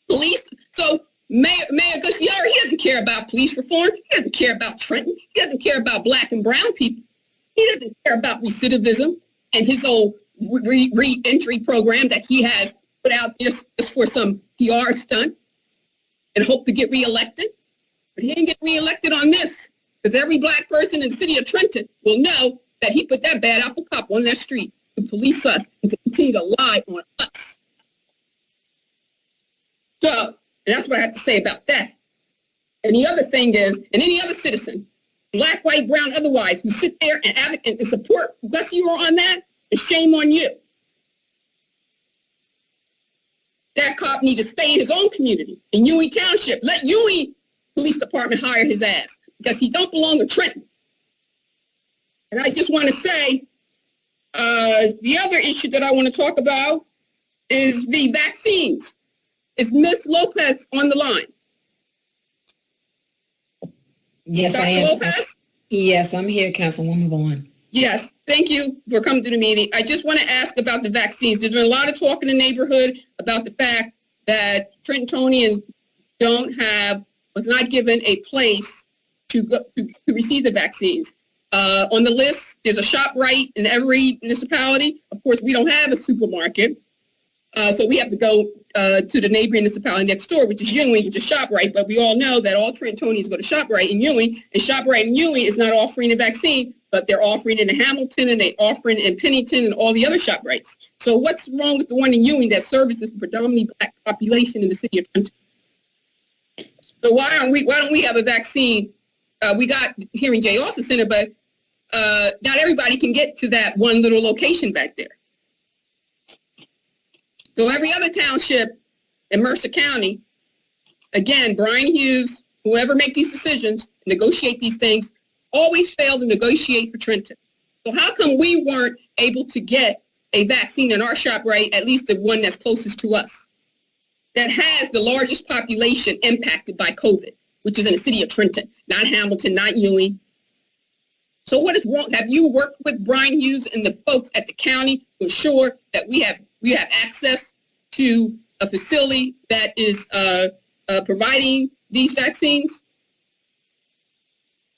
police. So Mayor Gussier, he doesn't care about police reform. He doesn't care about Trenton. He doesn't care about Black and brown people. He doesn't care about recidivism and his old re-entry program that he has put out just for some PR stunt and hope to get reelected. But he ain't get reelected on this, because every Black person in the city of Trenton will know that he put that bad apple cop on that street to police us and to continue to lie on us. So, and that's what I have to say about that. And the other thing is, and any other citizen, Black, white, brown, otherwise, who sit there and advocate and support Gussier on that, and shame on you. That cop needs to stay in his own community, in Ewing Township. Let Ewing Police Department hire his ass, because he don't belong to Trenton. And I just want to say, the other issue that I want to talk about is the vaccines. Is Ms. Lopez on the line? Yes, Dr. I am. Lopez? Yes, I'm here, Councilwoman Vaughn. Yes, thank you for coming to the meeting. I just want to ask about the vaccines. There's been a lot of talk in the neighborhood about the fact that Trentonians was not given a place to receive the vaccines. On the list, there's a ShopRite in every municipality. Of course, we don't have a supermarket, so we have to go to the neighboring municipality next door, which is Ewing, which is ShopRite. But we all know that all Trentonians go to ShopRite in Ewing, and ShopRite in Ewing is not offering a vaccine, but they're offering it in Hamilton, and they're offering it in Pennington, and all the other ShopRites. So what's wrong with the one in Ewing that services the predominantly Black population in the city of Trenton? So why don't we have a vaccine? We got Hearing J also Center, but not everybody can get to that one little location back there. So every other township in Mercer County, again, Brian Hughes, whoever make these decisions, negotiate these things, always fail to negotiate for Trenton. So how come we weren't able to get a vaccine in our ShopRite, at least the one that's closest to us, that has the largest population impacted by COVID, which is in the city of Trenton, not Hamilton, not Ewing? So what is wrong? Have you worked with Brian Hughes and the folks at the county to ensure that we have access to a facility that is providing these vaccines?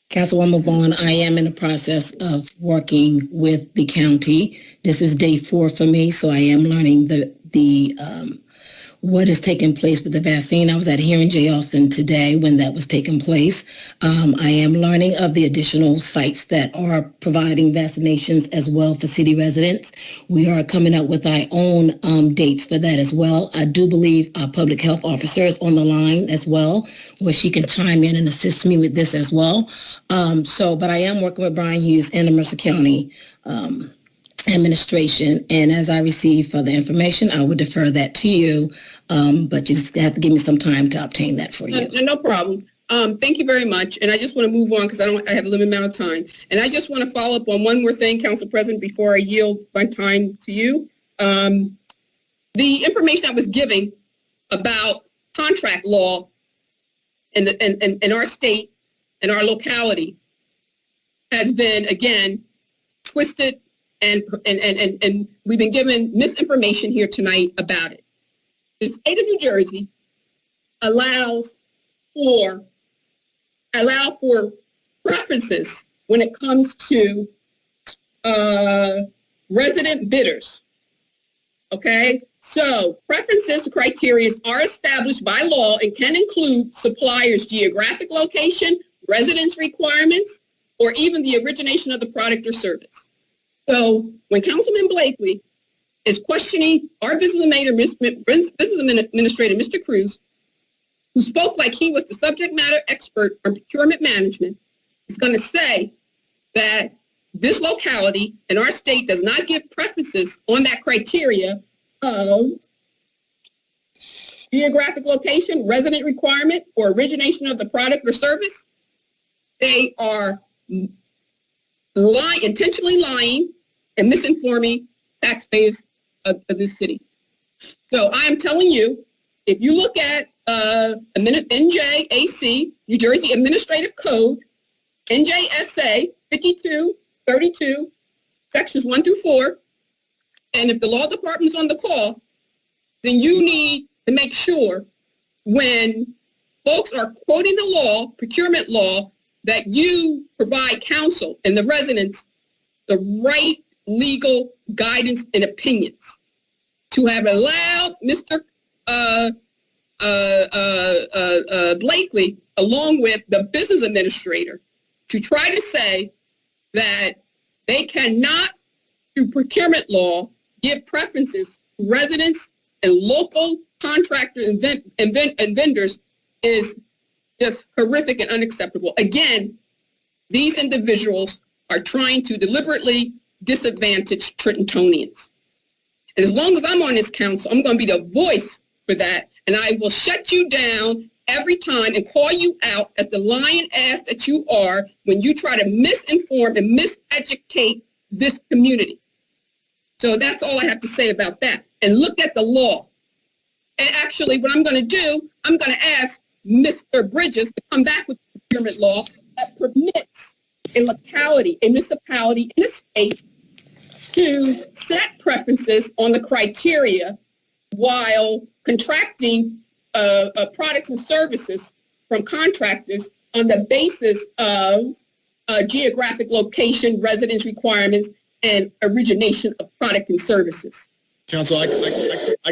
Councilwoman Vaughn, I am in the process of working with the county. This is day 4 for me, so I am learning the the what is taking place with the vaccine. I was at a hearing J. Austin today when that was taking place. I am learning of the additional sites that are providing vaccinations as well for city residents. We are coming up with our own dates for that as well. I do believe our public health officer is on the line as well, where she can chime in and assist me with this as well. But I am working with Brian Hughes and the Mercer County administration, and as I receive further information, I will defer that to you, but you just have to give me some time to obtain that for you. No problem. Thank you very much, and I just want to move on because I have a limited amount of time, and I just want to follow up on one more thing, Council President, before I yield my time to you. The information I was giving about contract law in our state and our locality has been, again, twisted, and we've been given misinformation here tonight about it. The state of New Jersey allow for preferences when it comes to resident bidders. Okay, so preferences criteria are established by law and can include suppliers' geographic location, residence requirements, or even the origination of the product or service. So when Councilman Blakely is questioning our business administrator, Mr. Cruz, who spoke like he was the subject matter expert on procurement management, is going to say that this locality in our state does not give preferences on that criteria of geographic location, resident requirement, or origination of the product or service. They are intentionally lying and misinforming taxpayers of this city. So I am telling you, if you look at NJAC, New Jersey Administrative Code, NJSA 5232, sections 1 through 4, and if the law department is on the call, then you need to make sure when folks are quoting the law, procurement law, that you provide counsel and the residents the right legal guidance and opinions. To have allowed Mr. Blakely, along with the business administrator, to try to say that they cannot, through procurement law, give preferences to residents and local contractors and vendors is just horrific and unacceptable. Again, these individuals are trying to deliberately disadvantage Trentonians. And as long as I'm on this council, I'm going to be the voice for that. And I will shut you down every time and call you out as the lying ass that you are when you try to misinform and miseducate this community. So that's all I have to say about that. And look at the law. And actually, what I'm going to do, I'm going to ask Mr. Bridges to come back with the procurement law that permits a locality, a municipality in a state to set preferences on the criteria while contracting products and services from contractors on the basis of geographic location, residence requirements, and origination of product and services. Council, I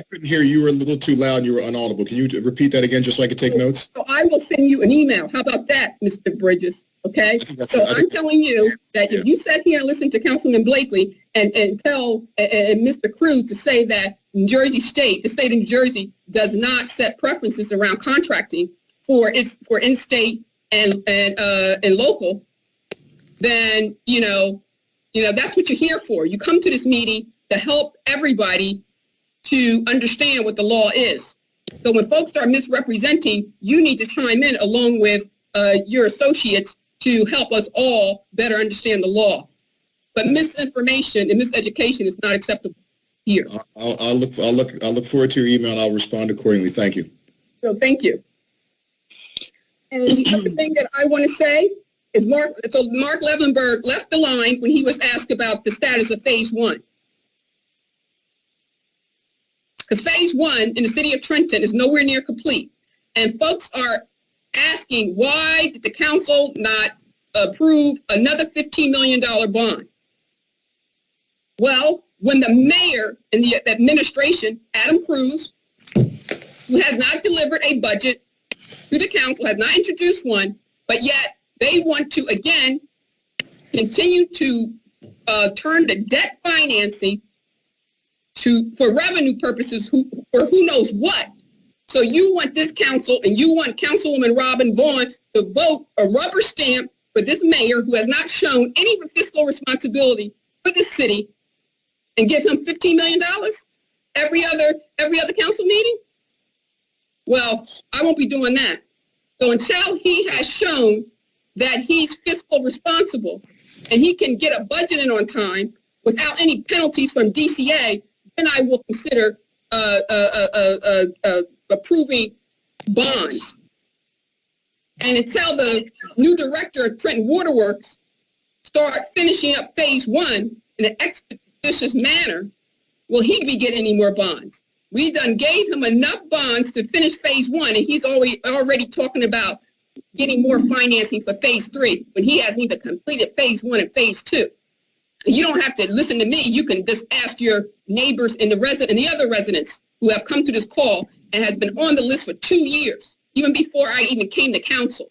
couldn't hear you. You were a little too loud and you were unaudible. Can you repeat that again just so I could take notes? So I will send you an email. How about that, Mr. Bridges? Okay? So I'm telling you that if you sat here and listened to Councilman Blakely and tell Mr. Cruz to say that New Jersey State, the state of New Jersey, does not set preferences around contracting for in-state and local, then you know that's what you're here for. You come to this meeting to help everybody to understand what the law is. So when folks start misrepresenting, you need to chime in along with your associates to help us all better understand the law. But misinformation and miseducation is not acceptable here. I'll look forward to your email and I'll respond accordingly. Thank you. So thank you. And the other thing that I want to say is Mark Levenberg left the line when he was asked about the status of phase 1. Because phase 1 in the city of Trenton is nowhere near complete. And folks are asking, why did the council not approve another $15 million bond? Well, when the mayor and the administration, Adam Cruz, who has not delivered a budget to the council, has not introduced one, but yet they want to, again, continue to turn the debt financing for revenue purposes, or who knows what. So you want this council, and you want Councilwoman Robin Vaughn to vote a rubber stamp for this mayor who has not shown any fiscal responsibility for the city, and give him $15 million every other council meeting? Well, I won't be doing that. So until he has shown that he's fiscal responsible and he can get a budget in on time without any penalties from DCA, then I will consider approving bonds. And until the new director of Trenton Waterworks start finishing up phase 1 in an expeditious manner, will he be getting any more bonds? We done gave him enough bonds to finish phase 1, and he's already talking about getting more financing for phase 3 when he hasn't even completed phase 1 and phase 2. You don't have to listen to me. You can just ask your neighbors and the other residents who have come to this call and has been on the list for 2 years, even before I even came to council.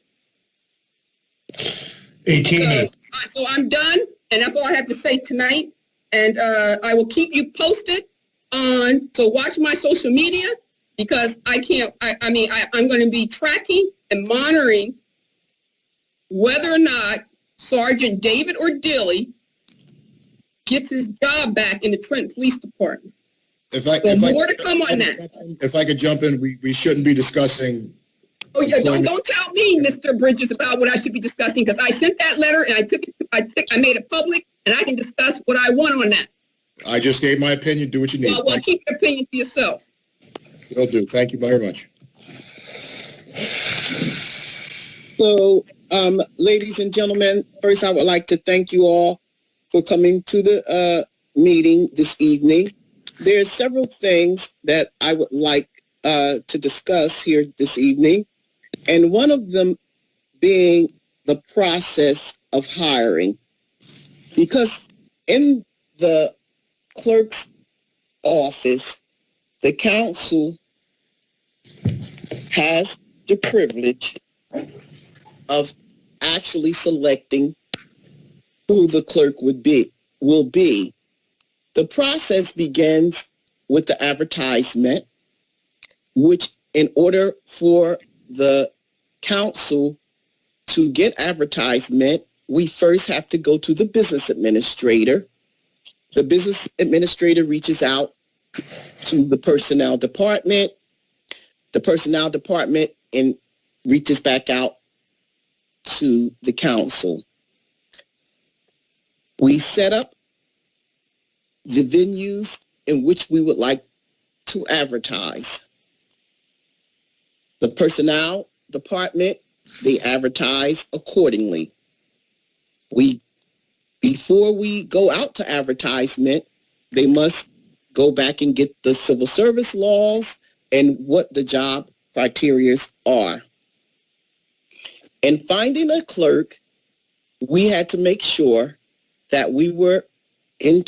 18 minutes. So I'm done, and that's all I have to say tonight. And I will keep you posted so watch my social media, because I'm going to be tracking and monitoring whether or not Sergeant David Ordilly gets his job back in the Trenton Police Department. More to come on that. If I could jump in, we shouldn't be discussing. Oh yeah, don't tell me, Mr. Bridges, about what I should be discussing, because I sent that letter and I made it public, and I can discuss what I want on that. I just gave my opinion. Do what you need. Well, keep your opinion to yourself. Will do. Thank you very much. So, ladies and gentlemen, first I would like to thank you all for coming to the meeting this evening. There are several things that I would like to discuss here this evening, and one of them being the process of hiring. Because in the clerk's office, the council has the privilege of actually selecting who the clerk will be. The process begins with the advertisement, which in order for the council to get advertisement, we first have to go to the business administrator. The business administrator reaches out to the personnel department. The personnel department reaches back out to the council. We set up the venues in which we would like to advertise. The personnel department, they advertise accordingly. Before we go out to advertisement, they must go back and get the civil service laws and what the job criteria are. In finding a clerk, we had to make sure that we were in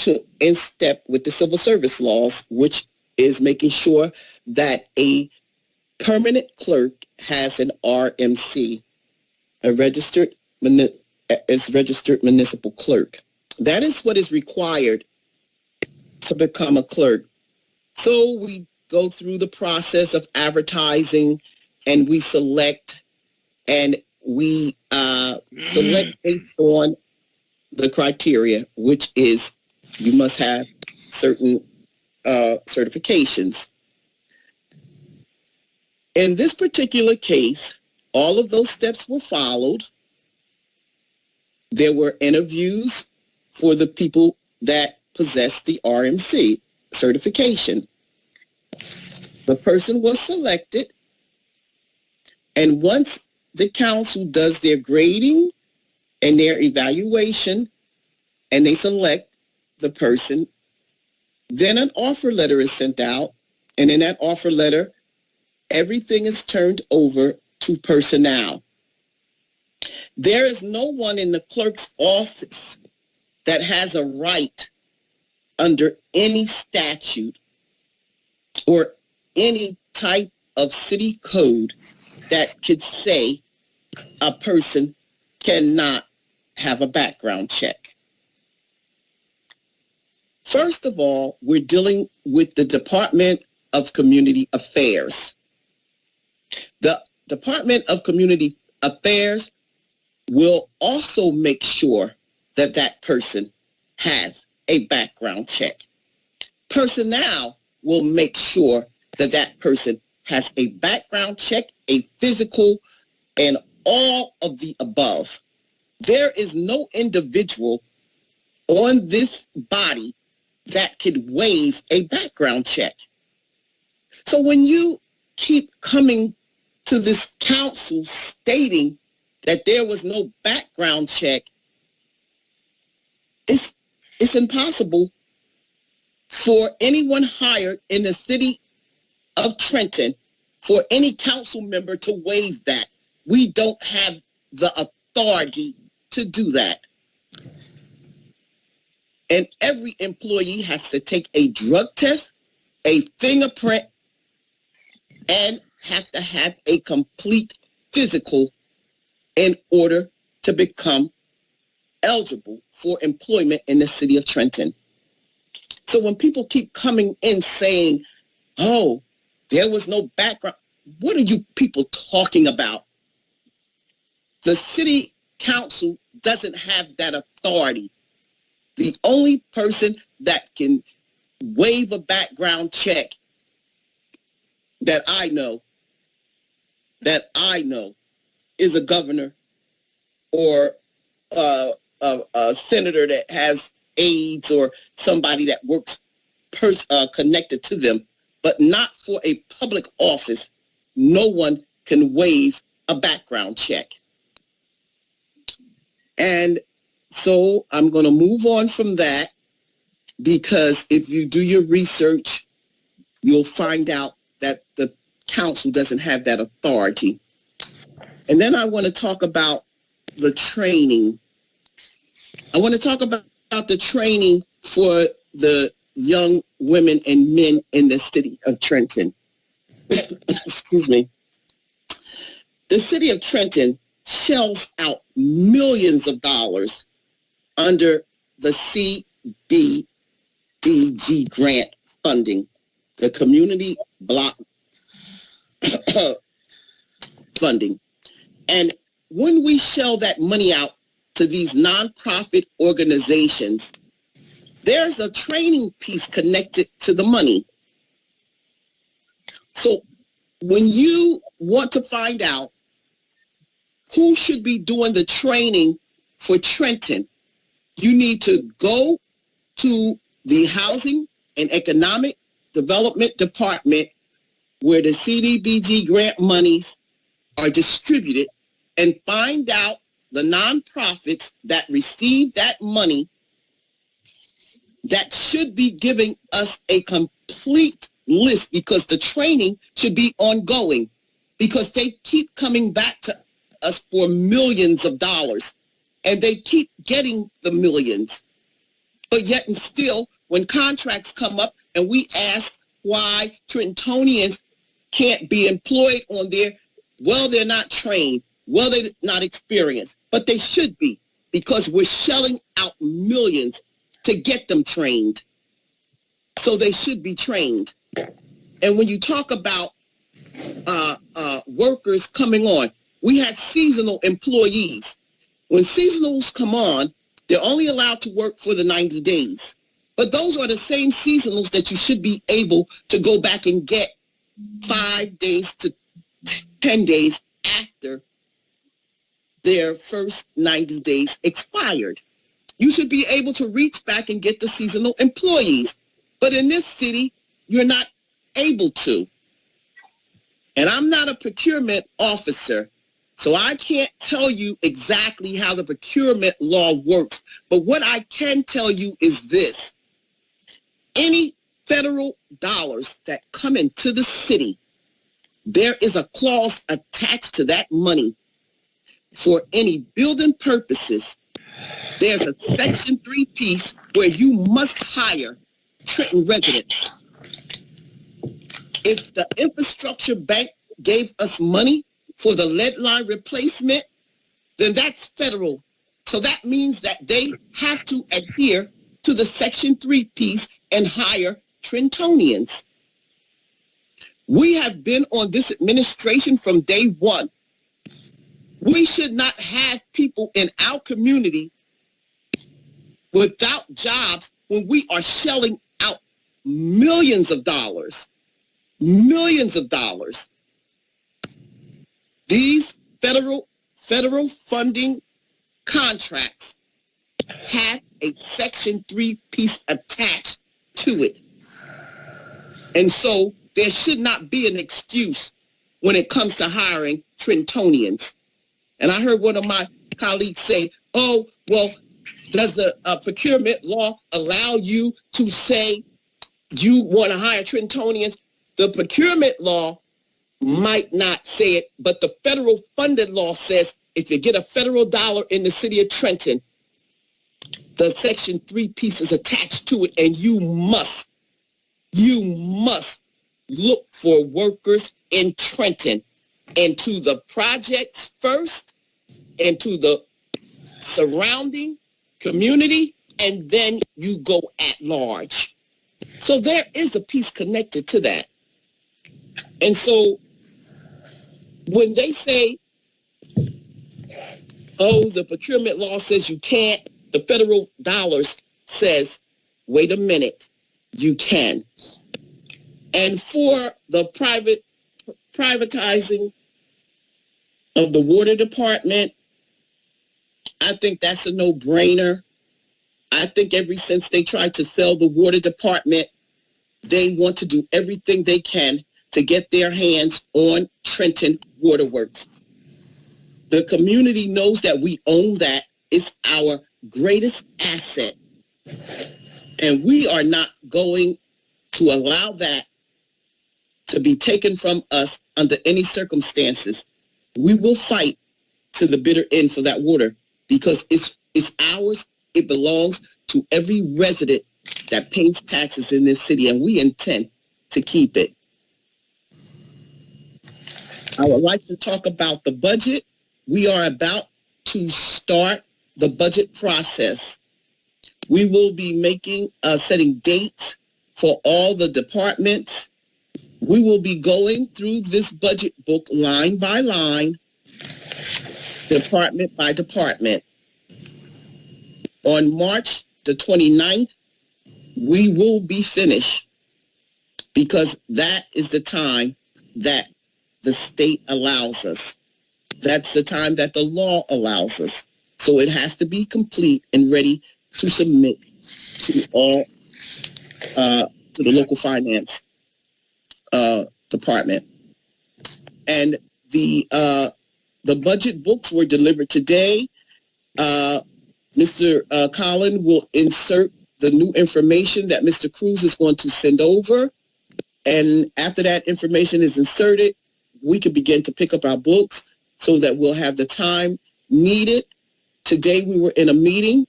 step with the civil service laws, which is making sure that a permanent clerk has an RMC, a registered municipal clerk. That is what is required to become a clerk. So we go through the process of advertising, and we select, and we select based on the criteria, which is you must have certain certifications. In this particular case, all of those steps were followed. There were interviews for the people that possess the RMC certification. The person was selected, and once the council does their grading and their evaluation, and they select the person, then an offer letter is sent out, and in that offer letter, everything is turned over to personnel. There is no one in the clerk's office that has a right under any statute or any type of city code that could say a person cannot have a background check. First of all, we're dealing with the Department of Community Affairs. The Department of Community Affairs will also make sure that that person has a background check. Personnel will make sure that that person has a background check, a physical, and all of the above. There is no individual on this body that could waive a background check. So when you keep coming to this council stating that there was no background check, it's impossible for anyone hired in the city of Trenton, for any council member to waive that. We don't have the authority to do that. And every employee has to take a drug test, a fingerprint, and have to have a complete physical in order to become eligible for employment in the city of Trenton. So when people keep coming in saying, oh, there was no background, what are you people talking about? The city council doesn't have that authority. The only person that can waive a background check that I know is a governor or a senator that has aides or somebody that works connected to them, but not for a public office. No one can waive a background check. And so I'm going to move on from that, because if you do your research, you'll find out that the council doesn't have that authority. And then I want to talk about the training. I want to talk about the training for the young women and men in the city of Trenton. Excuse me. The city of Trenton shells out millions of dollars under the CBDG grant funding, the community block funding. And when we shell that money out to these nonprofit organizations, there's a training piece connected to the money. So when you want to find out who should be doing the training for Trenton, you need to go to the Housing and Economic Development Department, where the CDBG grant monies are distributed, and find out the nonprofits that receive that money that should be giving us a complete list, because the training should be ongoing, because they keep coming back to us for millions of dollars, and they keep getting the millions. But yet and still, when contracts come up and we ask why Trentonians can't be employed on there, well, they're not trained. Well, they're not experienced, but they should be, because we're shelling out millions to get them trained. So they should be trained. And when you talk about workers coming on, we had seasonal employees. When seasonals come on, they're only allowed to work for the 90 days. But those are the same seasonals that you should be able to go back and get 5 days to 10 days after their first 90 days expired. You should be able to reach back and get the seasonal employees. But in this city, you're not able to. And I'm not a procurement officer, so I can't tell you exactly how the procurement law works. But what I can tell you is this: any federal dollars that come into the city, there is a clause attached to that money for any building purposes. There's a Section 3 piece where you must hire Trenton residents. If the infrastructure bank gave us money for the lead line replacement, then that's federal. So that means that they have to adhere to the Section 3 piece and hire Trentonians. We have been on this administration from day one. We should not have people in our community without jobs when we are shelling out millions of dollars. Millions of dollars. These federal funding contracts have a Section 3 piece attached to it. And so there should not be an excuse when it comes to hiring Trentonians. And I heard one of my colleagues say, oh, well, does the procurement law allow you to say you want to hire Trentonians? The procurement law might not say it, but the federal funded law says if you get a federal dollar in the city of Trenton, the Section 3 piece is attached to it, and you must look for workers in Trenton and to the projects first and to the surrounding community, and then you go at large. So there is a piece connected to that. And so when they say, oh, the procurement law says you can't, the federal dollars says, wait a minute, you can. And for the privatizing of the water department, I think that's a no-brainer. I think ever since they tried to sell the water department, they want to do everything they can to get their hands on Trenton Waterworks. The community knows that we own that. It's our greatest asset. And we are not going to allow that to be taken from us under any circumstances. We will fight to the bitter end for that water because it's ours. It belongs to every resident that pays taxes in this city, and we intend to keep it. I would like to talk about the budget. We are about to start the budget process. We will be setting dates for all the departments. We will be going through this budget book line by line, department by department. On March the 29th, we will be finished because that is the time that the state allows us. That's the time that the law allows us. So it has to be complete and ready to submit to all, to the local finance department. And the budget books were delivered today. Mr. Collin will insert the new information that Mr. Cruz is going to send over. And after that information is inserted, we can begin to pick up our books so that we'll have the time needed. Today we were in a meeting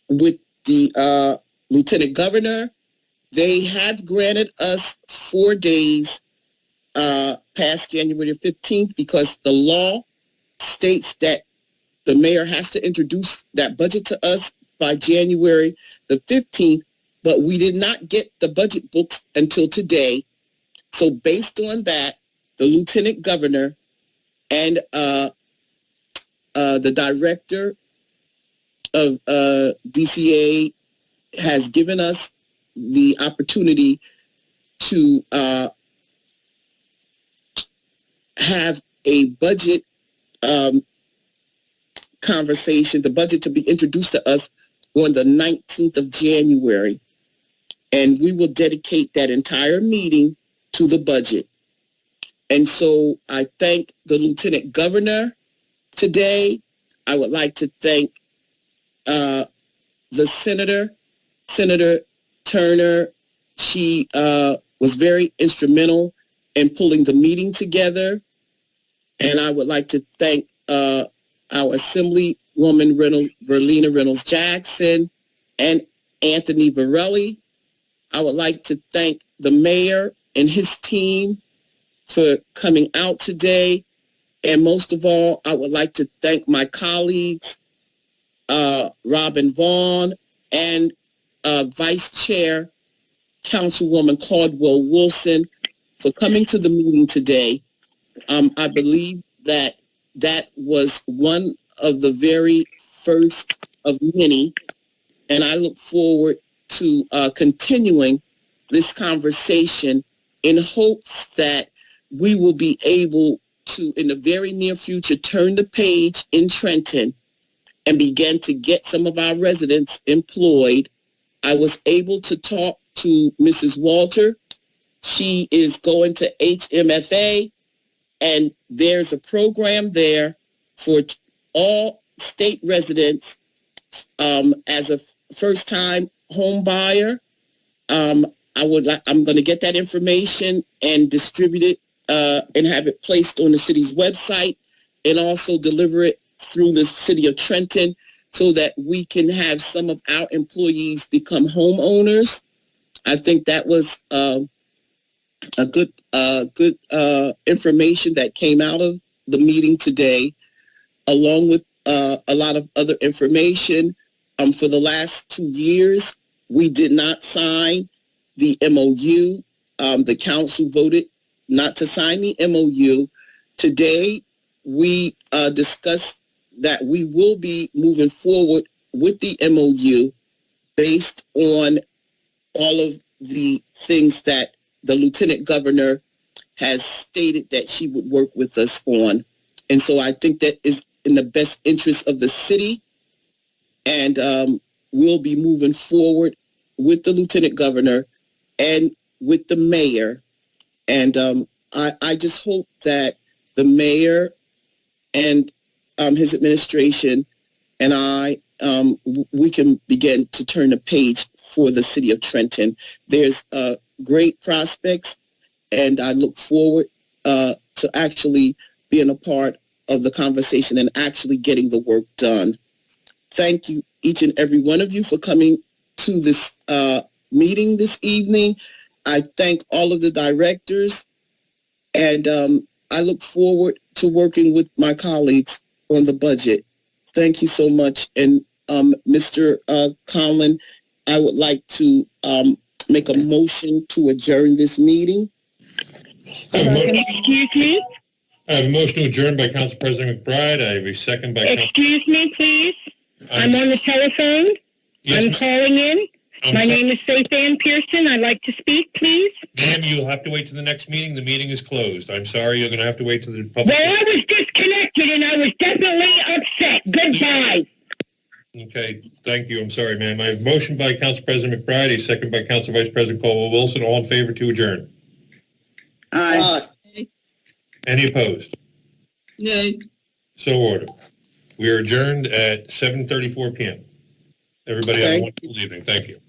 with the Lieutenant Governor. They have granted us 4 days past January 15th because the law states that the mayor has to introduce that budget to us by January the 15th, but we did not get the budget books until today. So based on that, the Lieutenant Governor and the Director of DCA has given us the opportunity to have a budget conversation, the budget to be introduced to us on the 19th of January. And we will dedicate that entire meeting to the budget. And so I thank the Lieutenant Governor today. I would like to thank the Senator Turner. She was very instrumental in pulling the meeting together. And I would like to thank our Assemblywoman Verlina Reynolds Jackson and Anthony Varelli I would like to thank the mayor and his team for coming out today. And most of all, I would like to thank my colleagues, Robin Vaughn and Vice Chair Councilwoman Caldwell Wilson for coming to the meeting today. I believe that was one of the very first of many, and I look forward to continuing this conversation in hopes that we will be able to, in the very near future, turn the page in Trenton and begin to get some of our residents employed. I was able to talk to Mrs. Walter. She is going to HMFA, and there's a program there for all state residents as a first-time home buyer. I'm going to get that information and distribute it and have it placed on the city's website, and also deliver it through the city of Trenton so that we can have some of our employees become homeowners. I think that was a good information that came out of the meeting today, along with a lot of other information. For the last 2 years, we did not sign the MOU. The council voted not to sign the MOU. Today, we discussed that we will be moving forward with the MOU based on all of the things that the Lieutenant Governor has stated that she would work with us on. And so I think that is in the best interest of the city. And we'll be moving forward with the Lieutenant Governor and with the mayor. And I just hope that the mayor and his administration and I, we can begin to turn the page for the city of Trenton. There's great prospects, and I look forward to actually being a part of the conversation and actually getting the work done. Thank you, each and every one of you, for coming to this meeting this evening. I thank all of the directors, and I look forward to working with my colleagues on the budget. Thank you so much. And Mr. Conlon, I would like to make a motion to adjourn this meeting. Excuse me? I have a motion to adjourn by Council President McBride. I have a second by Excuse me, please. I'm on the telephone. Yes, I'm calling in. My sorry. name is Faith Ann Pearson. I'd like to speak, please. Ma'am, you'll have to wait to the next meeting. The meeting is closed. I'm sorry. You're going to have to wait to the public. Well, I was disconnected and I was definitely upset. Goodbye. Okay, thank you. I'm sorry, ma'am. I have a motion by Council President McBride, a second by Council Vice President Caldwell Wilson. All in favor to adjourn? Aye. Any opposed? Nay. So ordered. We are adjourned at 7:34 p.m. Everybody have a wonderful evening. Thank you.